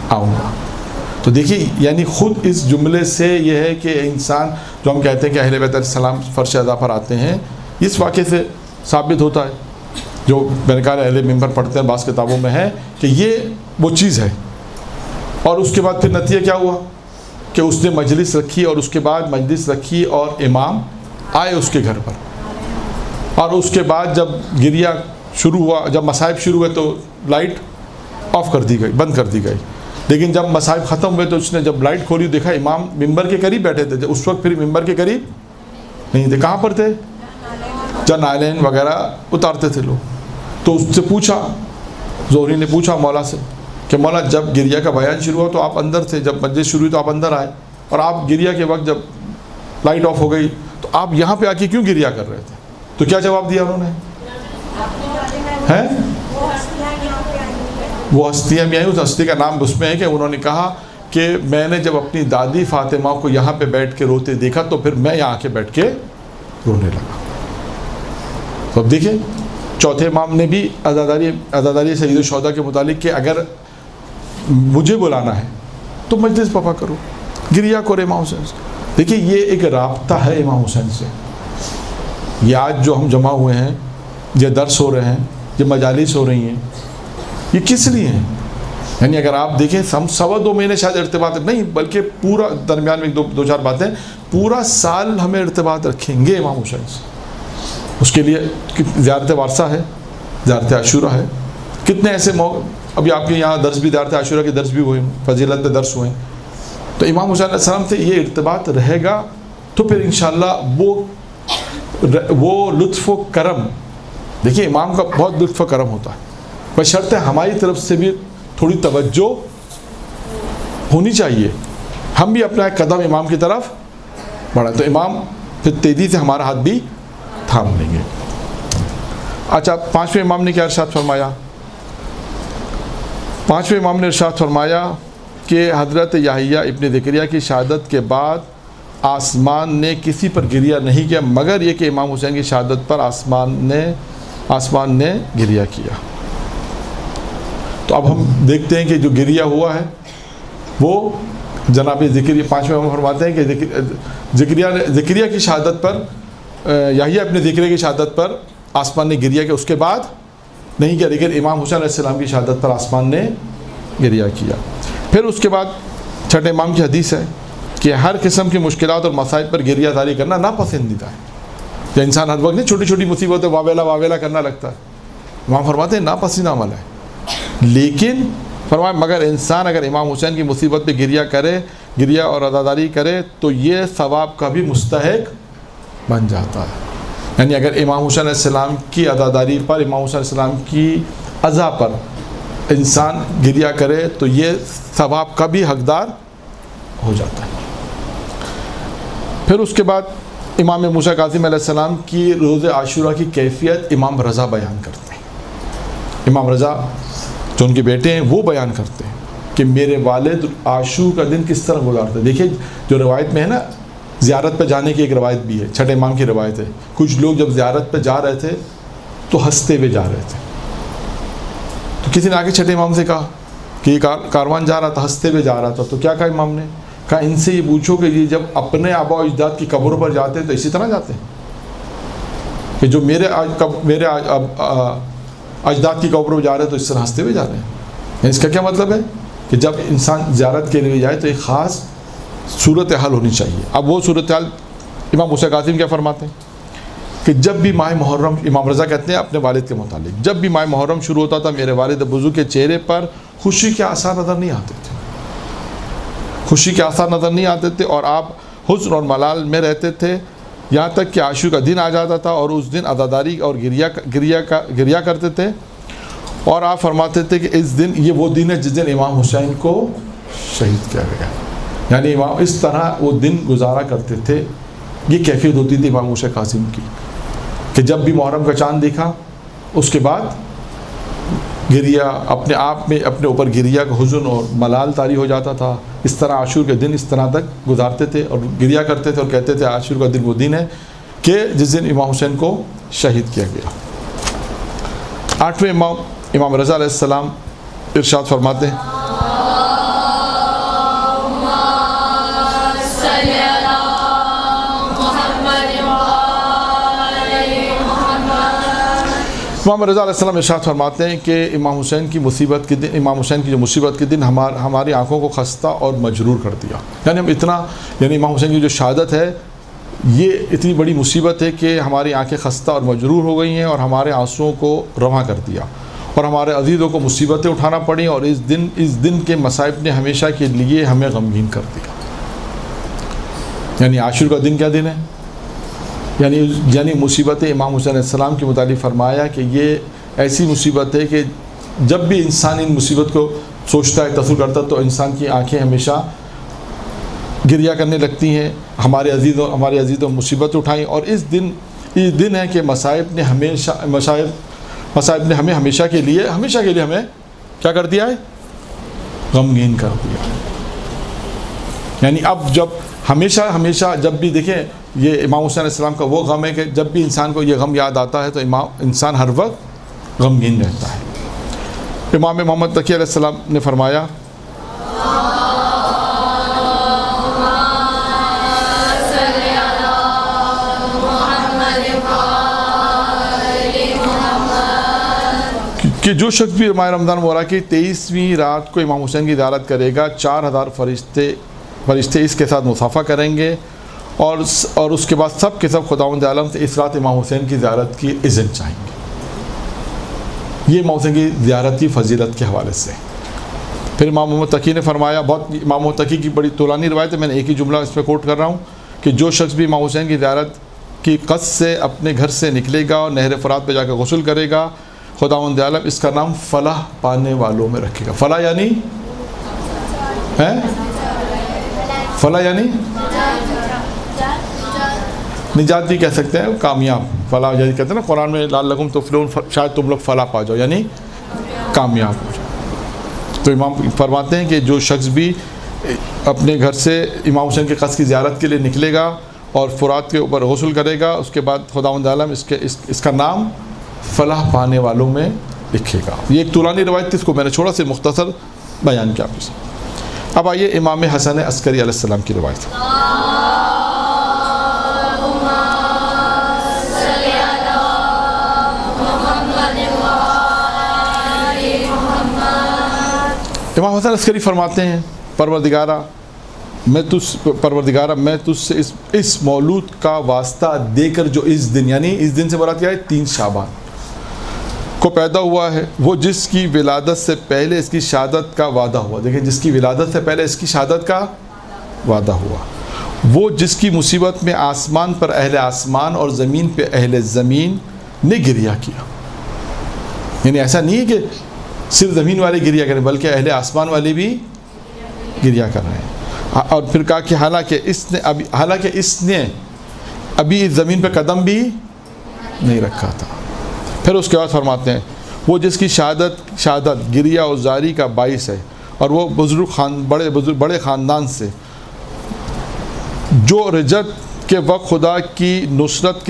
آؤں گا. تو دیکھیے, یعنی خود اس جملے سے یہ ہے کہ انسان, جو ہم کہتے ہیں کہ اہل بیت علیہ السلام فرش ادا پر آتے ہیں, اس واقعے سے ثابت ہوتا ہے, جو میں نے کہا اہل ممبر پڑھتے ہیں, بعض کتابوں میں ہے کہ یہ وہ چیز ہے. اور اس کے بعد پھر نتیجہ کیا ہوا کہ اس نے مجلس رکھی, اور اس کے بعد مجلس رکھی اور امام آئے اس کے گھر پر. اور اس کے بعد جب گریہ شروع ہوا, جب مصائب شروع ہوئے تو لائٹ آف کر دی گئی, بند کر دی گئی. لیکن جب مصائب ختم ہوئے تو اس نے جب لائٹ کھولی دیکھا امام ممبر کے قریب بیٹھے تھے. اس وقت پھر ممبر کے قریب نہیں تھے. کہاں پر تھے؟ جب نائلین وغیرہ اتارتے تھے لوگ. تو اس سے پوچھا, زہری نے پوچھا مولا سے کہ مولا جب گریہ کا بیان شروع ہوا تو آپ اندر تھے, جب مجلس شروع ہوئی تو آپ اندر آئے, اور آپ گریہ کے وقت جب لائٹ آف ہو گئی تو آپ یہاں پہ آ کے کیوں گریہ کر رہے تھے؟ تو کیا جواب دیا انہوں نے؟ وہ ہستیاں بھی آئیں. اس ہستی کا نام اس میں ہے کہ انہوں نے کہا کہ میں نے جب اپنی دادی فاطمہ کو یہاں پہ بیٹھ کے روتے دیکھا تو پھر میں یہاں کے بیٹھ کے رونے لگا. تو اب دیکھیں, چوتھے امام نے بھی عزاداری سید الشہداء کے متعلق کہ اگر مجھے بلانا ہے تو مجلس پپا کرو, گریہ کرو امام حسین سے. دیکھیے, یہ ایک رابطہ ہے امام حسین سے. یہ آج جو ہم جمع ہوئے ہیں, یہ درس ہو رہے ہیں, یہ مجالس ہو رہی ہیں, یہ کس لیے ہیں؟ یعنی اگر آپ دیکھیں, ہم 2.25 مہینے شاید ارتباط نہیں, بلکہ پورا درمیان میں دو چار باتیں, پورا سال ہمیں ارتباط رکھیں گے امام حسین سے. اس کے لیے زیارت وارثہ ہے, زیارت عاشورہ ہے, کتنے ایسے موقع. ابھی آپ کے یہاں درس بھی زیارت عاشورہ کے درس بھی ہوئے, فضیلت پہ درس ہوئے. تو امام حسین علیہ السلام سے یہ ارتباط رہے گا تو پھر انشاءاللہ وہ لطف و کرم. دیکھیے, امام کا بہت لطف و کرم ہوتا ہے, بشرط ہماری طرف سے بھی تھوڑی توجہ ہونی چاہیے. ہم بھی اپنا ایک قدم امام کی طرف بڑھائیں تو امام پھر تیزی سے ہمارا ہاتھ بھی تھام لیں گے. اچھا, 5ویں امام نے کیا ارشاد فرمایا؟ 5ویں امام نے ارشاد فرمایا کہ حضرت یحییٰ ابن زکریا کی شہادت کے بعد آسمان نے کسی پر گریہ نہیں کیا مگر یہ کہ امام حسین کی شہادت پر آسمان نے گریہ کیا. تو اب ہم دیکھتے ہیں کہ جو گریہ ہوا ہے وہ جناب زکریا, 5ویں امام فرماتے ہیں کہ زکریا کی شہادت پر, یحییٰ ابن زکریا کی شہادت پر آسمان نے گریہ کیا. اس کے بعد نہیں کیا, لیکن امام حسین علیہ السلام کی شہادت پر آسمان نے گریہ کیا. پھر اس کے بعد 6 امام کی حدیث ہے کہ ہر قسم کی مشکلات اور مصائب پر گریہ زاری کرنا ناپسندیدہ ہے. کہ انسان ہر وقت نہیں چھوٹی چھوٹی مصیبتیں واویلا کرنا لگتا ہے, امام فرماتے ہیں ناپسندیدہ عمل ہے، لیکن فرمایا مگر انسان اگر امام حسین کی مصیبت پہ گریہ اور عزاداری کرے تو یہ ثواب کا بھی مستحق بن جاتا ہے. یعنی اگر امام حسین علیہ السلام کی عزاداری پر، امام حسین علیہ السلام کی عزا پر انسان گریہ کرے تو یہ ثواب کا بھی حقدار ہو جاتا ہے. پھر اس کے بعد امام موسیٰ کاظم علیہ السلام کی روز عاشورہ کی کیفیت امام رضا بیان کرتے ہیں. امام رضا جو ان کے بیٹے ہیں وہ بیان کرتے ہیں کہ میرے والد عاشور کا دن کس طرح گزارتے. دیکھیے جو روایت میں ہے نا، زیارت پہ جانے کی ایک روایت بھی ہے، چھٹے امام کی روایت ہے. کچھ لوگ جب زیارت پہ جا رہے تھے تو ہنستے ہوئے جا رہے تھے. تو کسی نے آگے چھٹے امام سے کہا کہ یہ کاروان جا رہا تھا، ہنستے ہوئے جا رہا تھا. تو کیا کہا امام نے؟ کہا ان سے یہ پوچھو کہ یہ جب اپنے آبا و اجداد کی قبروں پر جاتے ہیں تو اسی طرح جاتے ہیں کہ جو میرے اجداد کی قبروں پر جا رہے ہیں تو اس طرح ہنستے ہوئے جا رہے ہیں. یعنی اس کا کیا مطلب ہے کہ جب انسان زیارت کے لیے جائے تو ایک خاص صورتحال ہونی چاہیے. اب وہ صورتحال امام موسیٰ کاظم کیا فرماتے ہیں کہ جب بھی ماہ محرم، امام رضا کہتے ہیں اپنے والد کے متعلق، جب بھی ماہ محرم شروع ہوتا تھا میرے والد بزرگ کے چہرے پر خوشی کے آثار نظر نہیں آتے تھے، خوشی کے آثار نظر نہیں آتے تھے، اور آپ حزن اور ملال میں رہتے تھے یہاں تک کہ عاشور کا دن آ جاتا تھا اور اس دن عزاداری اور گریہ کرتے تھے. اور آپ فرماتے تھے کہ اس دن یہ وہ دن ہے جس دن امام حسین کو شہید کیا گیا. یعنی امام اس طرح وہ دن گزارا کرتے تھے. یہ کیفیت ہوتی تھی امام موسیٰ کاظم کی کہ جب بھی محرم کا چاند دیکھا اس کے بعد گریہ، اپنے آپ میں اپنے اوپر گریہ کا حزن اور ملال طاری ہو جاتا تھا. اس طرح عاشور کے دن اس طرح تک گزارتے تھے اور گریہ کرتے تھے اور کہتے تھے عاشور کا دن وہ دن ہے کہ جس دن امام حسین کو شہید کیا گیا. 8ویں امام رضا علیہ السلام ارشاد فرماتے ہیں امام رضا علیہ السلام ارشاد فرماتے ہیں کہ امام حسین کی مصیبت کے دن، امام حسین کی جو مصیبت کے دن ہماری آنکھوں کو خستہ اور مجرور کر دیا. یعنی ہم اتنا، یعنی امام حسین کی جو شہادت ہے یہ اتنی بڑی مصیبت ہے کہ ہماری آنکھیں خستہ اور مجرور ہو گئی ہیں اور ہمارے آنسوؤں کو رواں کر دیا اور ہمارے عزیزوں کو مصیبتیں اٹھانا پڑیں اور اس دن کے مصائب نے ہمیشہ کے لیے ہمیں غمگین کر دیا. یعنی عاشور کا دن کیا دن ہے؟ یعنی مصیبت امام حسین علیہ السلام کے متعلق فرمایا کہ یہ ایسی مصیبت ہے کہ جب بھی انسان ان مصیبت کو سوچتا ہے، تصور کرتا ہے تو انسان کی آنکھیں ہمیشہ گریہ کرنے لگتی ہیں. ہمارے عزیزوں مصیبت اٹھائیں اور اس دن ہے کہ مصائب نے ہمیں ہمیشہ کے لیے ہمیں کیا کر دیا ہے؟ غمگین کر دیا. یعنی اب جب ہمیشہ جب بھی دیکھیں یہ امام حسین علیہ السلام کا وہ غم ہے کہ جب بھی انسان کو یہ غم یاد آتا ہے تو انسان ہر وقت غمگین رہتا ہے. امام محمد تقی علیہ السلام نے فرمایا کہ جو شخص بھی ماہ رمضان مبارک کی 23ویں رات کو امام حسین کی زیارت کرے گا 4000 فرشتے اس کے ساتھ مصافحہ کریں گے اور اس کے بعد سب کے سب خداوند عالم سے اس رات امام حسین کی زیارت کی اذن چاہیں گے. یہ امام حسین کی زیارت کی فضیلت کے حوالے سے. پھر امام محمد تقی نے فرمایا، بہت امام محمد تقی کی بڑی طولانی روایت ہے، میں نے ایک ہی جملہ اس پہ کوٹ کر رہا ہوں کہ جو شخص بھی امام حسین کی زیارت کی قصد سے اپنے گھر سے نکلے گا اور نہر فرات پہ جا کے غسل کرے گا، خداوند عالم اس کا نام فلاح پانے والوں میں رکھے گا. فلاح یعنی فلاح یعنی نجات بھی کہہ سکتے ہیں، کامیاب. فلاح یعنی کہتے ہیں نا قرآن میں لعلکم تفلحون، شاید تم لوگ فلاح پا جاؤ، یعنی کامیاب ہو جاؤ. تو امام فرماتے ہیں کہ جو شخص بھی اپنے گھر سے امام حسین کے قصر کی زیارت کے لیے نکلے گا اور فرات کے اوپر غسل کرے گا، اس کے بعد خداوند عالم اس کا نام فلاح پانے والوں میں لکھے گا. یہ ایک طولانی روایت تھی، اس کو میں نے چھوڑا سے مختصر بیان کیا آپ سے. اب آئیے امام حسن عسکری علیہ السلام کی روایت. امام حسن عسکری فرماتے ہیں پروردگارہ میں تجھ سے اس مولود کا واسطہ دے کر جو اس دن، یعنی اس دن سے مراد کیا ہے 3 شعبان کو پیدا ہوا ہے، وہ جس کی ولادت سے پہلے اس کی شہادت کا وعدہ ہوا. دیکھیں، جس کی ولادت سے پہلے اس کی شہادت کا وعدہ ہوا. وہ جس کی مصیبت میں آسمان پر اہل آسمان اور زمین پہ اہل زمین نے گریہ کیا. یعنی ایسا نہیں ہے کہ صرف زمین والے گریہ کریں، بلکہ اہل آسمان والے بھی گریہ کر رہے ہیں. اور پھر کہا کہ حالانکہ اس نے ابھی اس زمین پہ قدم بھی نہیں رکھا تھا. پھر اس کے بعد فرماتے ہیں وہ جس کی شہادت گریہ و زاری کا باعث ہے، اور وہ بڑے خاندان سے جو رجت کے وقت خدا کی نصرت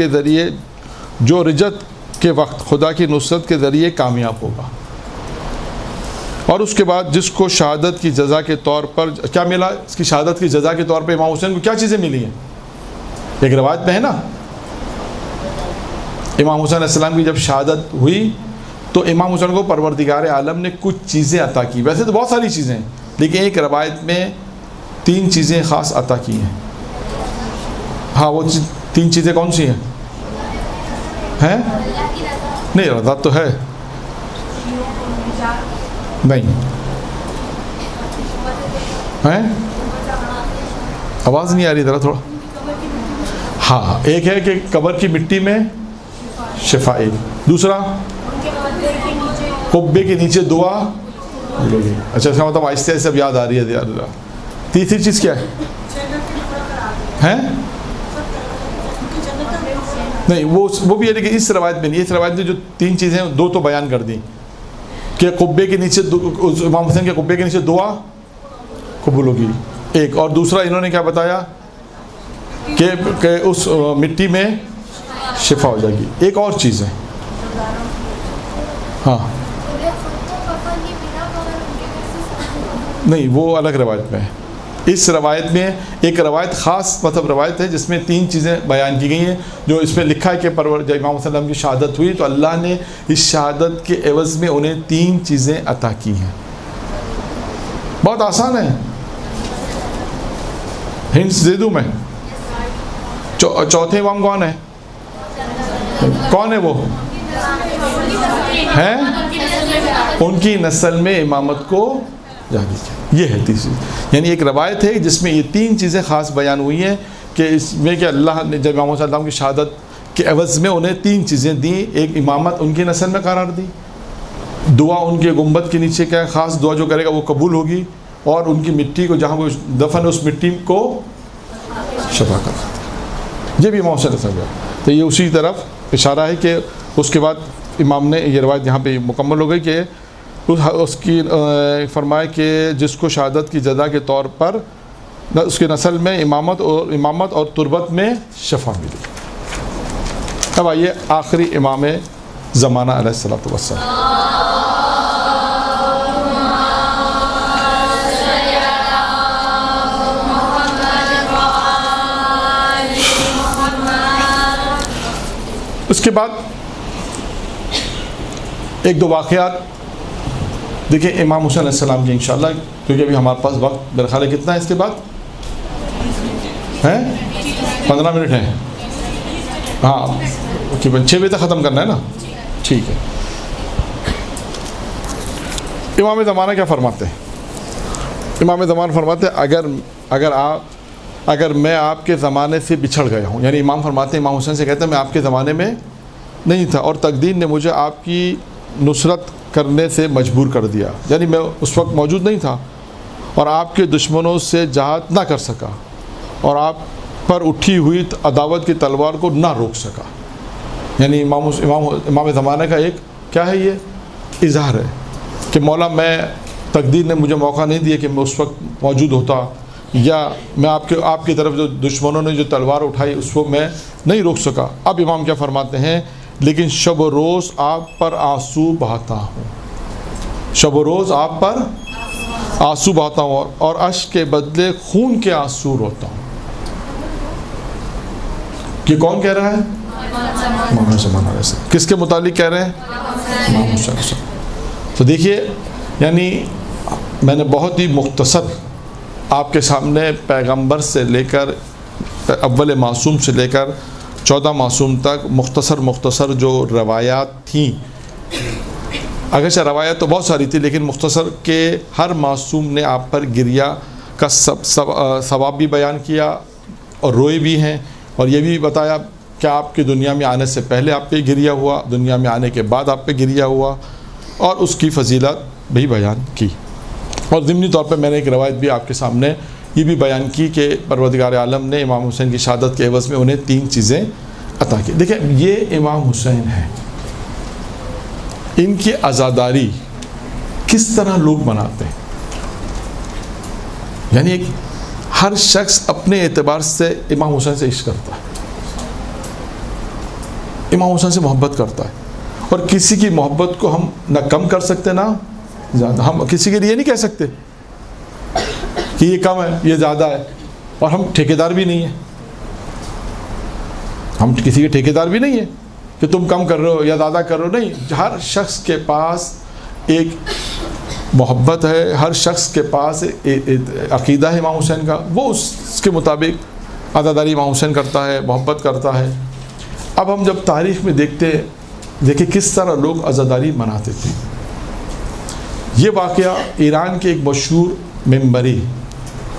کے ذریعے کامیاب ہوگا. اور اس کے بعد جس کو شہادت کی جزا کے طور پر کیا ملا؟ اس کی شہادت کی جزا کے طور پر امام حسین کو کیا چیزیں ملی ہیں؟ ایک روایت میں ہے نا، امام حسین علیہ السلام کی جب شہادت ہوئی تو امام حسین کو پروردگار عالم نے کچھ چیزیں عطا کی. ویسے تو بہت ساری چیزیں ہیں، لیکن ایک روایت میں 3 چیزیں خاص عطا کی ہیں. ہاں، وہ 3 چیزیں کون سی ہیں؟ نہیں، رضا تو ہے نہیں ہے. آواز نہیں آ رہی ذرا تھوڑا. ہاں، ایک ہے کہ قبر کی مٹی میں شفا. ایک دوسرا قبے کے نیچے دعا. اچھا، اس کا مطلب آہستہ آہستہ اب یاد آ رہی ہے. تیسری چیز کیا ہے؟ نہیں، وہ بھی ہے، لیکن اس روایت میں نہیں. اس روایت میں جو 3 چیزیں 2 تو بیان کر دیں کہ قبے کے نیچے امام حسین کے قبے کے نیچے دعا قبول ہوگی ایک، اور دوسرا انہوں نے کیا بتایا کہ اس مٹی میں شفا ہو جائے گی. ایک اور چیز ہے، ہاں نہیں، وہ الگ روایت میں ہے. اس روایت میں ایک روایت خاص روایت ہے جس میں 3 چیزیں بیان کی گئی ہیں، جو اس میں لکھا ہے کہ جب امام صلی اللہ علیہ وسلم کی شہادت ہوئی تو اللہ نے اس شہادت کے عوض میں انہیں 3 چیزیں عطا کی ہیں. بہت آسان ہے، ہنٹس دے دوں میں. چوتھے امام کون ہے؟ کون ہے وہ؟ ہیں ان کی نسل میں امامت کو جاری کیا. یہ ہے تیسری، یعنی ایک روایت ہے جس میں یہ 3 چیزیں خاص بیان ہوئی ہیں کہ اس میں کہ اللہ نے جب امام صلی اللہ علیہ وسلم کی شہادت کے عوض میں انہیں 3 چیزیں دیں. ایک امامت ان کی نسل میں قرار دی، دعا ان کے گنبد کے نیچے کیا خاص دعا جو کرے گا وہ قبول ہوگی، اور ان کی مٹی کو جہاں وہ دفن ہے اس مٹی کو شفا کر دی. یہ بھی امام صلی اللہ علیہ وسلم. تو یہ اسی طرف اشارہ ہے کہ اس کے بعد امام نے یہ روایت یہاں پہ مکمل ہو گئی کہ اس کی فرمایا کہ جس کو شہادت کی جزا کے طور پر اس کے نسل میں امامت اور تربت میں شفا ملی. اب آئیے آخری امام زمانہ علیہ الصلوۃ والسلام. اس کے بعد 1-2 واقعات دیکھیں امام حسین علیہ السلام کی انشاءاللہ، کیونکہ ابھی ہمارے پاس وقت میرے خیال ہے کتنا ہے اس کے بعد ہیں 15 منٹ ہیں. ہاں، 6 بجے تک ختم کرنا ہے نا. ٹھیک ہے. امام زمانہ کیا فرماتے ہیں؟ امام زمانہ فرماتے ہیں اگر میں آپ کے زمانے سے بچھڑ گیا ہوں، یعنی امام فرماتے ہیں، امام حسین سے کہتے ہیں میں آپ کے زمانے میں نہیں تھا اور تقدیر نے مجھے آپ کی نصرت کرنے سے مجبور کر دیا، یعنی میں اس وقت موجود نہیں تھا اور آپ کے دشمنوں سے جہاد نہ کر سکا اور آپ پر اٹھی ہوئی عداوت کی تلوار کو نہ روک سکا. یعنی امام زمانہ کا ایک کیا ہے، یہ اظہار ہے کہ مولا میں تقدیر نے مجھے موقع نہیں دیا کہ میں اس وقت موجود ہوتا، یا میں آپ کی طرف جو دشمنوں نے جو تلوار اٹھائی اس کو میں نہیں روک سکا. اب امام کیا فرماتے ہیں، لیکن شب و روز آپ پر آنسو بہاتا ہوں، شب و روز آپ پر آنسو بہاتا ہوں اور اشک کے بدلے خون کے آنسو روتا ہوں. یہ کون کہہ رہا ہے؟ امام زمانہ علیہ السلام. کس کے متعلق کہہ رہے ہیں؟ امام حسین علیہ السلام. تو دیکھیے، یعنی میں نے بہت ہی مختصر آپ کے سامنے پیغمبر سے لے کر اول معصوم سے لے کر 14 معصوم تک مختصر جو روایات تھیں اگرچہ روایت تو بہت ساری تھی، لیکن مختصر کہ ہر معصوم نے آپ پر گریہ کا ثواب بھی بیان کیا اور روئے بھی ہیں، اور یہ بھی بتایا کہ آپ کی دنیا میں آنے سے پہلے آپ پہ گریہ ہوا، دنیا میں آنے کے بعد آپ پہ گریہ ہوا، اور اس کی فضیلت بھی بیان کی۔ اور ضمنی طور پہ میں نے ایک روایت بھی آپ کے سامنے یہ بھی بیان کی کہ پروردگار عالم نے امام حسین کی شہادت کے عوض میں انہیں 3 چیزیں عطا کی۔ دیکھیں یہ امام حسین ہیں، ان کی عزاداری کس طرح لوگ مناتے ہیں، یعنی ایک ہر شخص اپنے اعتبار سے امام حسین سے عشق کرتا ہے، امام حسین سے محبت کرتا ہے، اور کسی کی محبت کو ہم نہ کم کر سکتے نہ زیادہ۔ ہم کسی کے لیے نہیں کہہ سکتے کہ یہ کم ہے یہ زیادہ ہے، اور ہم ٹھیکیدار بھی نہیں ہیں، ہم کسی کے ٹھیکیدار بھی نہیں ہیں کہ تم کم کر رہے ہو یا زیادہ کر رہے ہو، نہیں۔ ہر شخص کے پاس ایک محبت ہے، ہر شخص کے پاس عقیدہ ہے امام حسین کا، وہ اس کے مطابق عزاداری امام حسین کرتا ہے، محبت کرتا ہے۔ اب ہم جب تاریخ میں دیکھیں کس طرح لوگ عزاداری مناتے تھے۔ یہ واقعہ ایران کے ایک مشہور ممبری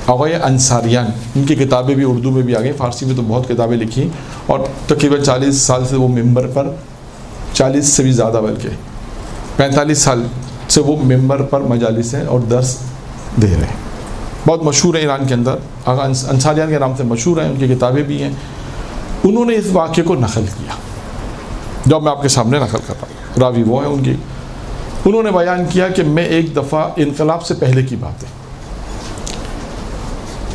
آغای انصاریان، ان کی کتابیں بھی اردو میں بھی آ گئی، فارسی میں تو بہت کتابیں لکھی، اور تقریباً 40 سال سے وہ ممبر پر، 40 سے بھی زیادہ بلکہ 45 سال سے وہ ممبر پر مجالس ہیں اور درس دے رہے ہیں۔ بہت مشہور ہیں ایران کے اندر، آغا انصاریان کے نام سے مشہور ہیں، ان کی کتابیں بھی ہیں۔ انہوں نے اس واقعے کو نقل کیا جو میں آپ کے سامنے نقل کر رہا ہوں، راوی وہ ہیں ان کی۔ انہوں نے بیان کیا کہ میں ایک دفعہ انقلاب سے پہلے کی بات ہے،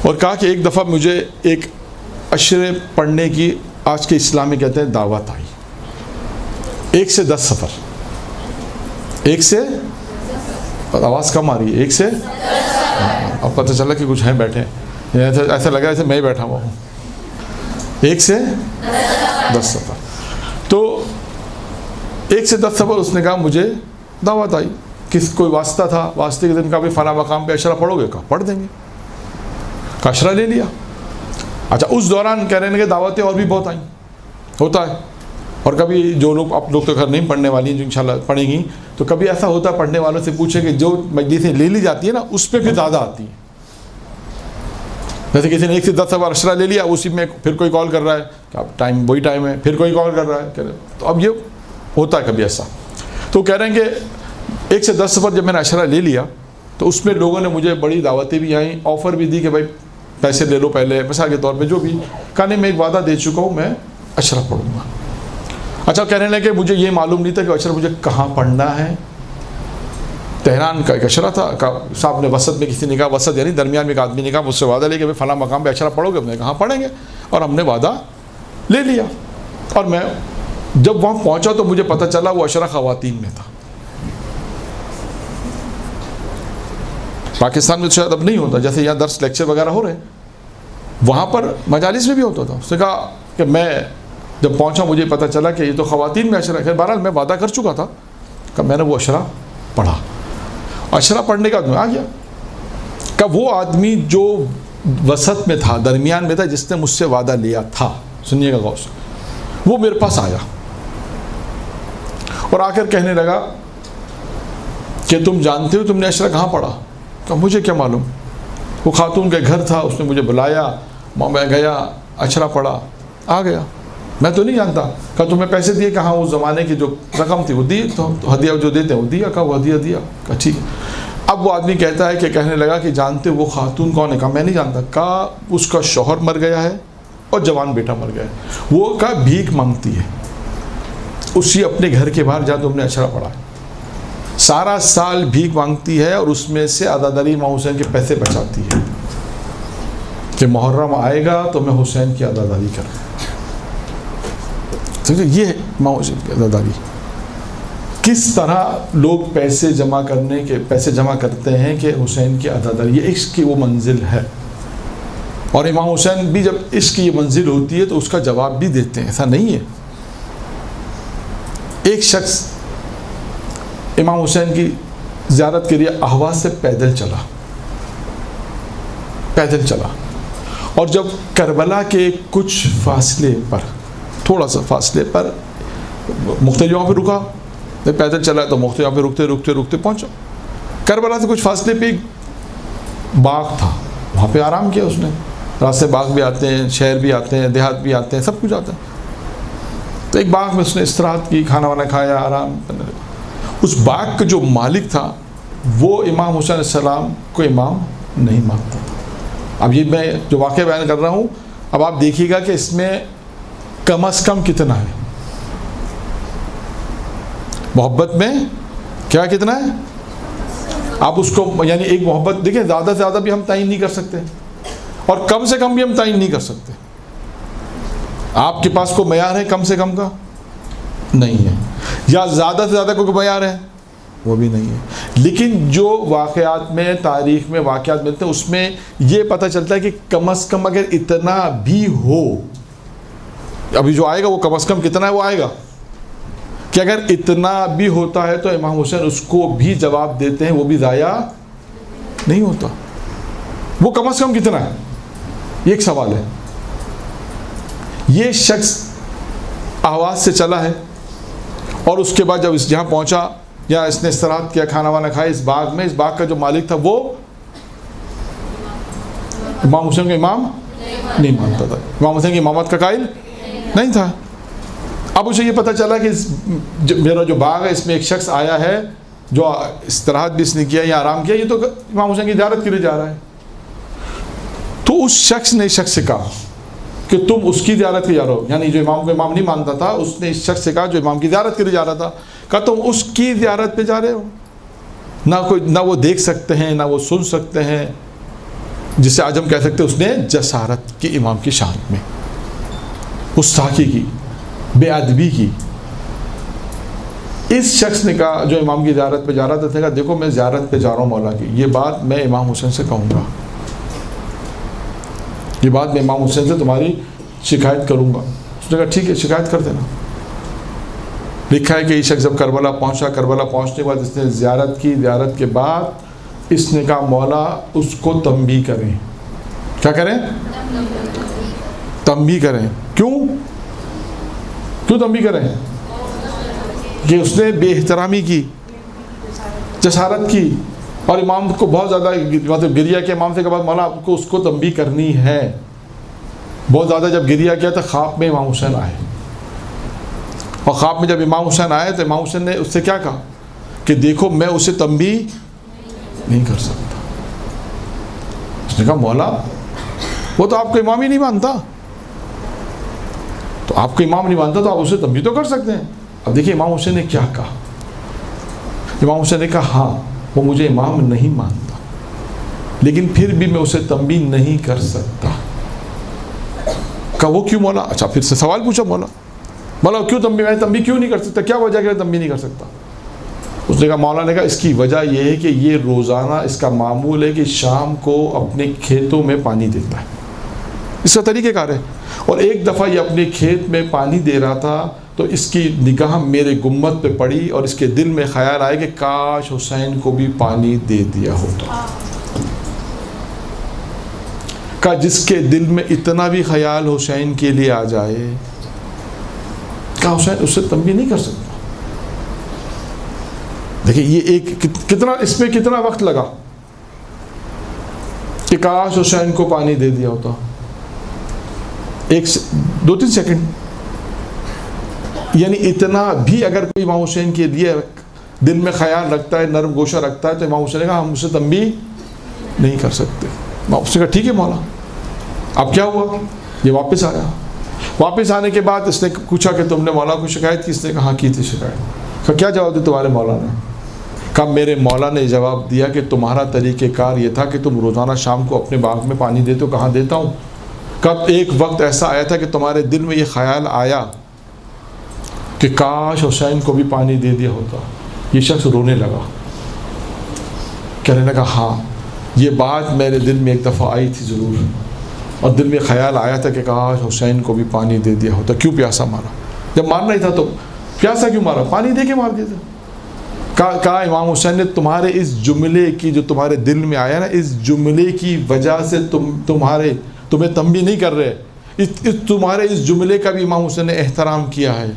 اور کہا کہ ایک دفعہ مجھے ایک عشرے پڑھنے کی، آج کے اسلام میں کہتے ہیں، دعوت آئی، 1 سے 10 سفر، 1 سے آواز کم آ رہی ہے، 1 سے اب پتہ چلا کہ کچھ ہیں بیٹھے، ایسا لگا جیسے میں ہی بیٹھا ہوا ہوں، 1 سے 10 سفر۔ تو 1 سے 10 سفر اس نے کہا مجھے دعوت آئی، کوئی واسطہ تھا، واسطے کے دن کا بھی فلاں مقام پہ عشرہ پڑھو گے، کہا پڑھ دیں گے، کا عشرہ لے لیا۔ اچھا اس دوران کہہ رہے ہیں کہ دعوتیں اور بھی بہت آئیں، ہوتا ہے، اور کبھی جو لوگ، آپ لوگ تو گھر نہیں پڑھنے والی ہیں جو انشاءاللہ پڑھیں گی، تو کبھی ایسا ہوتا ہے پڑھنے والوں سے پوچھیں کہ جو مجلسیں لے لی جاتی ہیں نا اس پہ پھر زیادہ آتی ہیں، جیسے کسی نے 1 سے 10 سفر عشرہ لے لیا، اسی میں پھر کوئی کال کر رہا ہے کہ اب ٹائم وہی ٹائم ہے، پھر کوئی کال کر رہا ہے، تو اب یہ ہوتا ہے کبھی ایسا۔ تو کہہ رہے ہیں کہ 1 سے 10 سفر جب میں نے عشرہ لے لیا تو اس میں لوگوں نے مجھے بڑی دعوتیں بھی آئیں، آفر بھی دی کہ بھائی پیسے لے لو پہلے، مثال کے طور پہ جو بھی، کہنے میں ایک وعدہ دے چکا ہوں میں عشرہ پڑھوں گا۔ اچھا کہنے لگے کہ مجھے یہ معلوم نہیں تھا کہ عشرہ مجھے کہاں پڑھنا ہے۔ تہران کا ایک عشرہ تھا، صاحب نے وسط میں کسی نے کہا، وسط یعنی درمیان میں ایک آدمی نے کہا مجھ سے وعدہ لے کہ بھائی فلاں مقام پہ عشرہ پڑھو گے، ہم نے کہاں پڑھیں گے، اور ہم نے وعدہ لے لیا۔ اور میں جب وہاں پہنچا تو مجھے پتہ چلا وہ عشرہ خواتین میں تھا۔ پاکستان میں شاید اب نہیں ہوتا، جیسے یہاں درس لیکچر وغیرہ ہو رہے ہیں، وہاں پر مجالس میں بھی ہوتا تھا۔ اس نے کہا کہ میں جب پہنچا مجھے پتہ چلا کہ یہ تو خواتین میں عشرہ ہے، بہرحال میں وعدہ کر چکا تھا کہ میں نے وہ عشرہ پڑھا۔ عشرہ پڑھنے کا آدمی آ گیا کہ وہ آدمی جو وسط میں تھا، درمیان میں تھا، جس نے مجھ سے وعدہ لیا تھا، سنیے گا غور سے، وہ میرے پاس آیا اور آ کر کہنے لگا کہ تم جانتے ہو تم نے عشرہ کہاں پڑھا؟ کہ مجھے کیا معلوم، وہ خاتون کے گھر تھا، اس نے مجھے بلایا، میں گیا، عشرہ پڑھا، آ گیا، میں تو نہیں جانتا۔ کہ تمہیں پیسے دیے؟ کہاں اس زمانے کی جو رقم تھی وہ دی، تو ہدیہ جو دیتے ہیں وہ دیا، کہا وہ ہدیہ دیا، کہا ٹھیک ہے۔ اب وہ آدمی کہتا ہے کہ کہنے لگا کہ جانتے وہ خاتون کون ہے؟ کہا میں نہیں جانتا۔ کہا اس کا شوہر مر گیا ہے اور جوان بیٹا مر گیا ہے، وہ کہا بھیک مانگتی ہے، اسی اپنے گھر کے باہر جا تم نے عشرہ پڑھا ہے، سارا سال بھیک مانگتی ہے اور اس میں سے عزاداری امام حسین کے پیسے بچاتی ہے کہ محرم آئے گا تو میں حسین کی عزاداری کروں۔ یہ امام حسین کی عزاداری، کس طرح لوگ پیسے جمع کرتے ہیں کہ حسین کی عزاداری، یہ عشق کی وہ منزل ہے۔ اور امام حسین بھی جب عشق کی یہ منزل ہوتی ہے تو اس کا جواب بھی دیتے ہیں، ایسا نہیں ہے۔ ایک شخص امام حسین کی زیارت کے لیے احواز سے پیدل چلا، اور جب کربلا کے کچھ فاصلے پر، تھوڑا سا فاصلے پر مختلف جگہوں پہ رکا، پیدل چلا تو مختلف یہاں پہ رکتے رکتے رکتے پہنچا. کربلا سے کچھ فاصلے پہ ایک باغ تھا, وہاں پہ آرام کیا اس نے. راستے باغ بھی آتے ہیں, شہر بھی آتے ہیں, دیہات بھی آتے ہیں, سب کچھ آتا ہے. تو ایک باغ میں اس نے استراحت کی, کھانا وانا کھایا, آرام کرنے لگا. اس باغ کا جو مالک تھا وہ امام حسین علیہ السلام کو امام نہیں مانتا تھا. اب یہ میں جو واقعہ بیان کر رہا ہوں, اب آپ دیکھیے گا کہ اس میں کم از کم کتنا ہے محبت میں, کیا کتنا ہے. آپ اس کو یعنی ایک محبت دیکھیں, زیادہ سے زیادہ بھی ہم تعین نہیں کر سکتے اور کم سے کم بھی ہم تعین نہیں کر سکتے. آپ کے پاس کوئی معیار ہے کم سے کم کا؟ نہیں ہے. یا زیادہ سے زیادہ کوئی معیار ہے؟ وہ بھی نہیں ہے. لیکن جو واقعات میں, تاریخ میں واقعات ملتے ہیں, اس میں یہ پتہ چلتا ہے کہ کم از کم اگر اتنا بھی ہو, ابھی جو آئے گا وہ کم از کم کتنا ہے وہ آئے گا, کہ اگر اتنا بھی ہوتا ہے تو امام حسین اس کو بھی جواب دیتے ہیں, وہ بھی ضائع نہیں ہوتا. وہ کم از کم کتنا ہے, یہ ایک سوال ہے. یہ شخص آواز سے چلا ہے اور اس کے بعد جب اس جہاں پہنچا یا اس نے استراحت کیا, کھانا وانا کھایا اس باغ میں, اس باغ کا جو مالک تھا وہ امام حسین کو امام نہیں مانتا تھا, امام حسین کی امامت کا قائل نہیں تھا. اب اسے یہ پتہ چلا کہ میرا جو باغ ہے اس میں ایک شخص آیا ہے جو استراحت بھی اس نے کیا یا آرام کیا, یہ تو امام حسین کی زیارت کے لیے جا رہا ہے. تو اس شخص نے شخص سے کہا کہ تم اس کی زیارت کے جا رہے ہو, یعنی جو امام کو امام نہیں مانتا تھا اس نے اس شخص سے کہا جو امام کی زیارت کے لیے جا رہا تھا, کہا تم اس کی زیارت پہ جا رہے ہو, نہ وہ دیکھ سکتے ہیں نہ وہ سن سکتے ہیں, جسے آج ہم کہہ سکتے ہیں اس نے جسارت کی امام کی شان میں, گستاخی کی, بے ادبی کی. اس شخص نے کہا جو امام کی زیارت پہ جا رہا تھا, کہا دیکھو میں زیارت پہ جا رہا ہوں مولا کی, یہ بات میں امام حسین سے کہوں گا, یہ بات میں امام حسین سے تمہاری شکایت کروں گا. اس نے کہا ٹھیک ہے شکایت کر دینا. لکھا ہے کہ یہ شخص جب کربلا پہنچا, کربلا پہنچنے کے بعد اس نے زیارت کی, زیارت کے بعد اس نے کہا مولا اس کو تنبیہ کریں. کیا کریں؟ تنبیہ کریں. کیوں تنبیہ کریں؟ کہ اس نے بے احترامی کی, جسارت کی, اور امام کو بہت زیادہ مطلب گریہ کیا. امام سے کہا مولا آپ کو اس کو تنبیہ کرنی ہے. بہت زیادہ جب گریہ کیا تو خواب میں امام حسین آئے, اور خواب میں جب امام حسین آئے تو امام حسین نے اس سے کیا کہا کہ دیکھو میں اسے تنبیہ نہیں کر سکتا. اس نے کہا مولا وہ تو آپ کو امام ہی نہیں مانتا, تو آپ کو امام نہیں مانتا تو آپ اسے تنبیہ تو کر سکتے ہیں. اب دیکھیے امام حسین نے کیا کہا. امام حسین نے کہا ہاں وہ مجھے امام نہیں مانتا, لیکن پھر بھی میں اسے تنبیہ نہیں کر سکتا. کہا وہ کیوں مولا؟ اچھا پھر سے سوال پوچھا مولا کیوں تنبیہ کیوں نہیں کر سکتا, کیا وجہ کہ میں تنبیہ نہیں کر سکتا؟ اس نے کہا مولا نے کہا اس کی وجہ یہ ہے کہ یہ روزانہ اس کا معمول ہے کہ شام کو اپنے کھیتوں میں پانی دیتا ہے, اس کا طریقہ کار ہے. اور ایک دفعہ یہ اپنے کھیت میں پانی دے رہا تھا تو اس کی نگاہ میرے گنبد پہ پڑی اور اس کے دل میں خیال آئے کہ کاش حسین کو بھی پانی دے دیا ہوتا. کہ جس کے دل میں اتنا بھی خیال حسین کے لیے آ جائے, کہ حسین اس سے تنبیہ نہیں کر سکتا. دیکھیں یہ ایک کتنا اس میں کتنا وقت لگا کہ کاش حسین کو پانی دے دیا ہوتا. 2-3 سیکنڈ. یعنی اتنا بھی اگر کوئی امام حسین کے لیے دل میں خیال رکھتا ہے, نرم گوشہ رکھتا ہے, تو امام حسین نے کہا ہم اسے تنبیہ نہیں کر سکتے. اس نے کہا ٹھیک ہے مولا. اب کیا ہوا؟ یہ واپس آیا. واپس آنے کے بعد اس نے پوچھا کہ تم نے مولا کو شکایت کی؟ اس نے کہا ہاں کی تھی شکایت. کہا کیا جواب دیا تمہارے مولا نے؟ کہا میرے مولا نے جواب دیا کہ تمہارا طریقہ کار یہ تھا کہ تم روزانہ شام کو اپنے باغ میں پانی دیتے ہو. کہاں دیتا ہوں. کب ایک وقت ایسا آیا تھا کہ تمہارے دل میں یہ خیال آیا کہ کاش حسین کو بھی پانی دے دیا ہوتا. یہ شخص رونے لگا, کہنے لگا ہاں یہ بات میرے دل میں ایک دفعہ آئی تھی ضرور, اور دل میں خیال آیا تھا کہ کاش حسین کو بھی پانی دے دیا ہوتا. کیوں پیاسا مارا؟ جب مارنا ہی تھا تو پیاسا کیوں مارا؟ پانی دے کے مار دیا تھا. کہا امام حسین نے تمہارے اس جملے کی جو تمہارے دل میں آیا نا, اس جملے کی وجہ سے تمہیں تنبیہ نہیں کر رہے, تمہارے اس جملے کا بھی امام حسین نے احترام کیا ہے,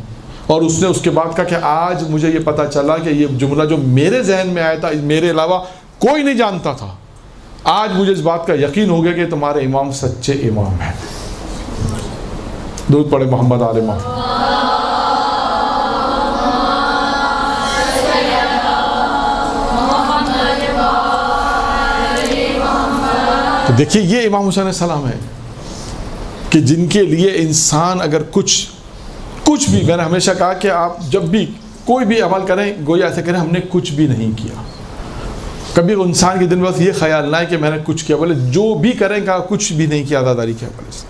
اور اس نے اس کے بعد کہا کہ آج مجھے یہ پتہ چلا کہ یہ جملہ جو میرے ذہن میں آیا تھا میرے علاوہ کوئی نہیں جانتا تھا، آج مجھے اس بات کا یقین ہو گیا کہ تمہارے امام سچے امام ہیں۔ درود پڑھے محمد آل محمد۔ تو دیکھیے یہ امام حسین علیہ السلام ہے کہ جن کے لیے انسان اگر کچھ بھی، میں نے ہمیشہ کہا کہ آپ جب بھی کوئی بھی عمل کریں گویا ایسے کریں ہم نے کچھ بھی نہیں کیا۔ کبھی انسان کے دل میں بس یہ خیال نہ ہے کہ میں نے کچھ کیا، بولے جو بھی کریں کہا کچھ بھی نہیں کیا، عزاداری کیا بولے۔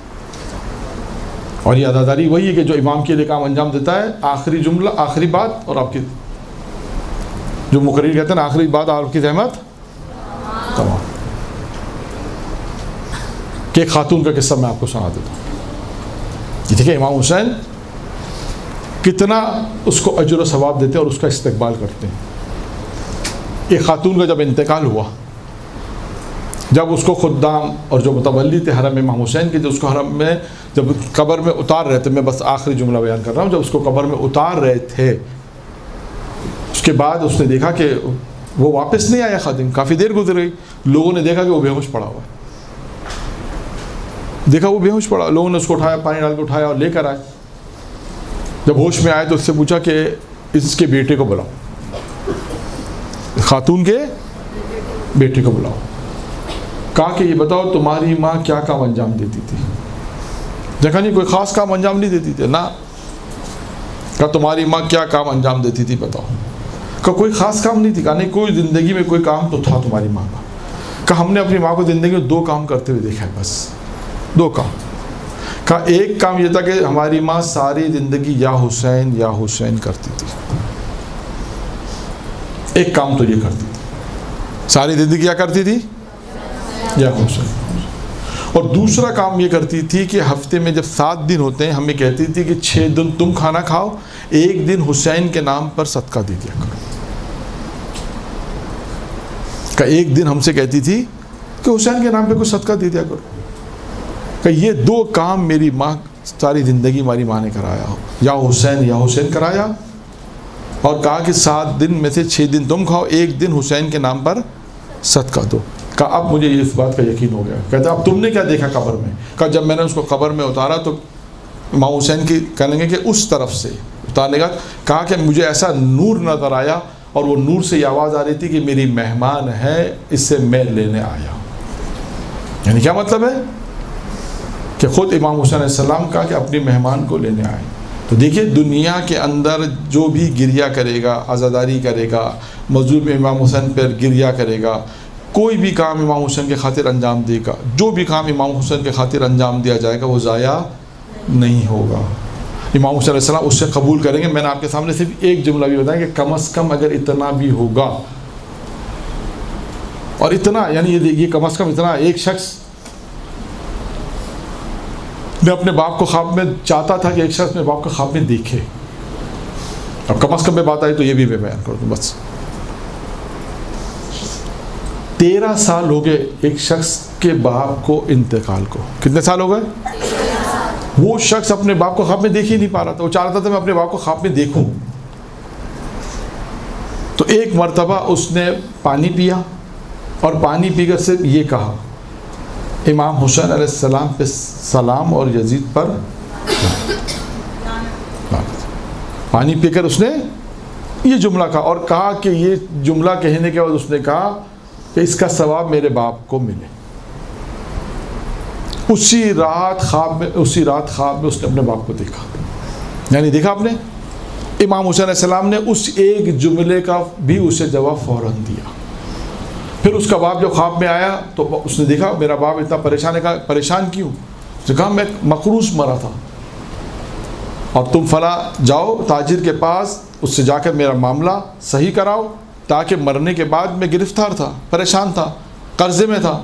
اور یہ عزاداری وہی ہے کہ جو امام کے لیے کام انجام دیتا ہے، آخری جملہ، آخری بات، اور آپ کی جو مقرر کہتے ہیں آخری بات آپ کی زحمت تمام۔ کہ ایک خاتون کا قصہ میں آپ کو سنا دیتا ہوں۔ یہ دیکھیں امام حسین کتنا اس کو اجر و ثواب دیتے ہیں اور اس کا استقبال کرتے ہیں۔ ایک خاتون کا جب انتقال ہوا، جب اس کو خدام اور جو متولی تھے حرم امام حسین کے، جو اس کو حرم میں جب قبر میں اتار رہے تھے، میں بس آخری جملہ بیان کر رہا ہوں، جب اس کو قبر میں اتار رہے تھے، اس کے بعد اس نے دیکھا کہ وہ واپس نہیں آیا خادم، کافی دیر گزر گئی، لوگوں نے دیکھا کہ وہ بے ہوش پڑا ہوا ہے، دیکھا وہ بے ہوش پڑا، لوگوں نے اس کو اٹھایا، پانی ڈال کے اٹھایا اور لے کر آئے۔ جب ہوش میں آئے تو اس سے پوچھا کہ اس کے بیٹے کو بلاؤ، خاتون کے بیٹے کو بلاؤ۔ کہا کہ یہ بتاؤ تمہاری ماں کیا کام انجام دیتی تھی؟ دیکھا نہیں کوئی خاص کام انجام نہیں دیتی تھی نا۔ کہا تمہاری ماں کیا کام انجام دیتی تھی بتاؤ؟ کہا کوئی خاص کام نہیں تھی۔ کہا نہیں کوئی زندگی میں کوئی کام تو تھا تمہاری ماں کا۔ کہا ہم نے اپنی ماں کو زندگی میں 2 کام کرتے ہوئے دیکھا ہے، بس 2 کام۔ کہا ایک کام یہ تھا کہ ہماری ماں ساری زندگی یا حسین کرتی تھی، ایک کام تو یہ کرتی تھی، ساری زندگی کیا کرتی تھی؟ یا حسین۔ اور دوسرا کام یہ کرتی تھی کہ ہفتے میں جب 7 دن ہوتے ہیں ہمیں کہتی تھی کہ 6 دن تم کھانا کھاؤ، 1 دن حسین کے نام پر صدقہ دے دیا کرو۔ کہ 1 دن ہم سے کہتی تھی کہ حسین کے نام پہ کوئی صدقہ دے دیا کرو۔ کہ یہ 2 کام میری ماں ساری زندگی ہماری ماں نے کرایا، یا حسین کرایا، اور کہا کہ 7 دن میں سے 6 دن تم کھاؤ، 1 دن حسین کے نام پر صدقہ دو۔ کہا اب مجھے اس بات کا یقین ہو گیا۔ کہتا اب تم نے کیا دیکھا قبر میں؟ کہا جب میں نے اس کو قبر میں اتارا تو امام حسین کی کہنے لگے کہ اس طرف سے اتارنے کا، کہا کہ مجھے ایسا نور نظر آیا اور وہ نور سے یہ آواز آ رہی تھی کہ میری مہمان ہے، اس سے میں لینے آیا۔ یعنی کیا مطلب ہے کہ خود امام حسین علیہ السلام کا کہ اپنی مہمان کو لینے آئے۔ تو دیکھیے دنیا کے اندر جو بھی گریہ کرے گا، عزاداری کرے گا، مظلوم امام حسین پر گریہ کرے گا، کوئی بھی کام امام حسین کے خاطر انجام دے گا، جو بھی کام امام حسین کے خاطر انجام دیا جائے گا وہ ضائع نہیں ہوگا۔ امام حسین علیہ السلام اس سے قبول کریں گے۔ میں نے آپ کے سامنے صرف ایک جملہ بھی بتایا کہ کم از کم اگر اتنا بھی ہوگا، اور اتنا یعنی یہ کم از کم اتنا، ایک شخص میں اپنے باپ کو خواب میں چاہتا تھا کہ ایک شخص میرے باپ کو خواب میں دیکھے۔ اب کم از کم میں بات آئی تو یہ بھی میں بیان کر دوں بس۔ 13 سال ہو گئے ایک شخص کے باپ کو انتقال کو۔ کتنے سال ہو گئے؟ وہ شخص اپنے باپ کو خواب میں دیکھ ہی نہیں پا رہا تھا۔ وہ چاہ رہا تھا میں اپنے باپ کو خواب میں دیکھوں۔ تو ایک مرتبہ اس نے پانی پیا اور پانی پی کر صرف یہ کہا امام حسین علیہ السلام پہ سلام اور یزید پر پانی پی کر اس نے یہ جملہ کہا، اور کہا کہ یہ جملہ کہنے کے بعد اس نے کہا کہ اس کا ثواب میرے باپ کو ملے۔ اسی رات خواب میں اس نے اپنے باپ کو دیکھا۔ یعنی دیکھا آپ نے، امام حسین علیہ السلام نے اس ایک جملے کا بھی اسے جواب فوراً دیا۔ پھر اس کا باپ جب خواب میں آیا تو اس نے دیکھا میرا باپ اتنا پریشان ہے۔ کہا پریشان کیوں؟ اس نے کہا میں مقروض مرا تھا اور تم فلاں جاؤ تاجر کے پاس، اس سے جا کر میرا معاملہ صحیح کراؤ، تاکہ مرنے کے بعد میں گرفتار تھا، پریشان تھا، قرضے میں تھا،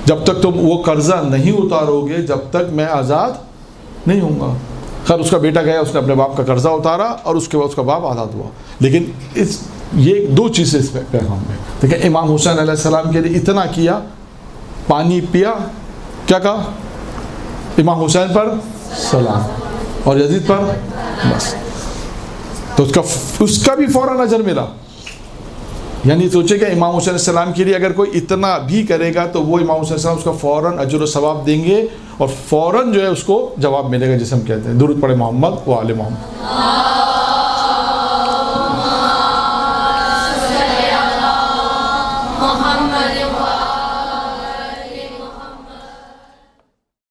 جب تک تم وہ قرضہ نہیں اتارو گے جب تک میں آزاد نہیں ہوں گا۔ خیر اس کا بیٹا گیا، اس نے اپنے باپ کا قرضہ اتارا اور اس کے بعد اس کا باپ آزاد ہوا۔ لیکن یہ 2 چیزیں اس پیغام میں دیکھیں، امام حسین علیہ السلام کے لیے اتنا کیا، پانی پیا، کیا کہا؟ امام حسین پر سلام اور یزید پر بس تو اس کا بھی فوراً اجر ملا. یعنی سوچے کہ امام حسین علیہ السلام کے لیے اگر کوئی اتنا بھی کرے گا تو وہ امام حسین علیہ السلام اس کا فوراً اجر و ثواب دیں گے اور فوراً جو ہے اس کو جواب ملے گا، جسے ہم کہتے ہیں درود پڑھے محمد و آل محمد.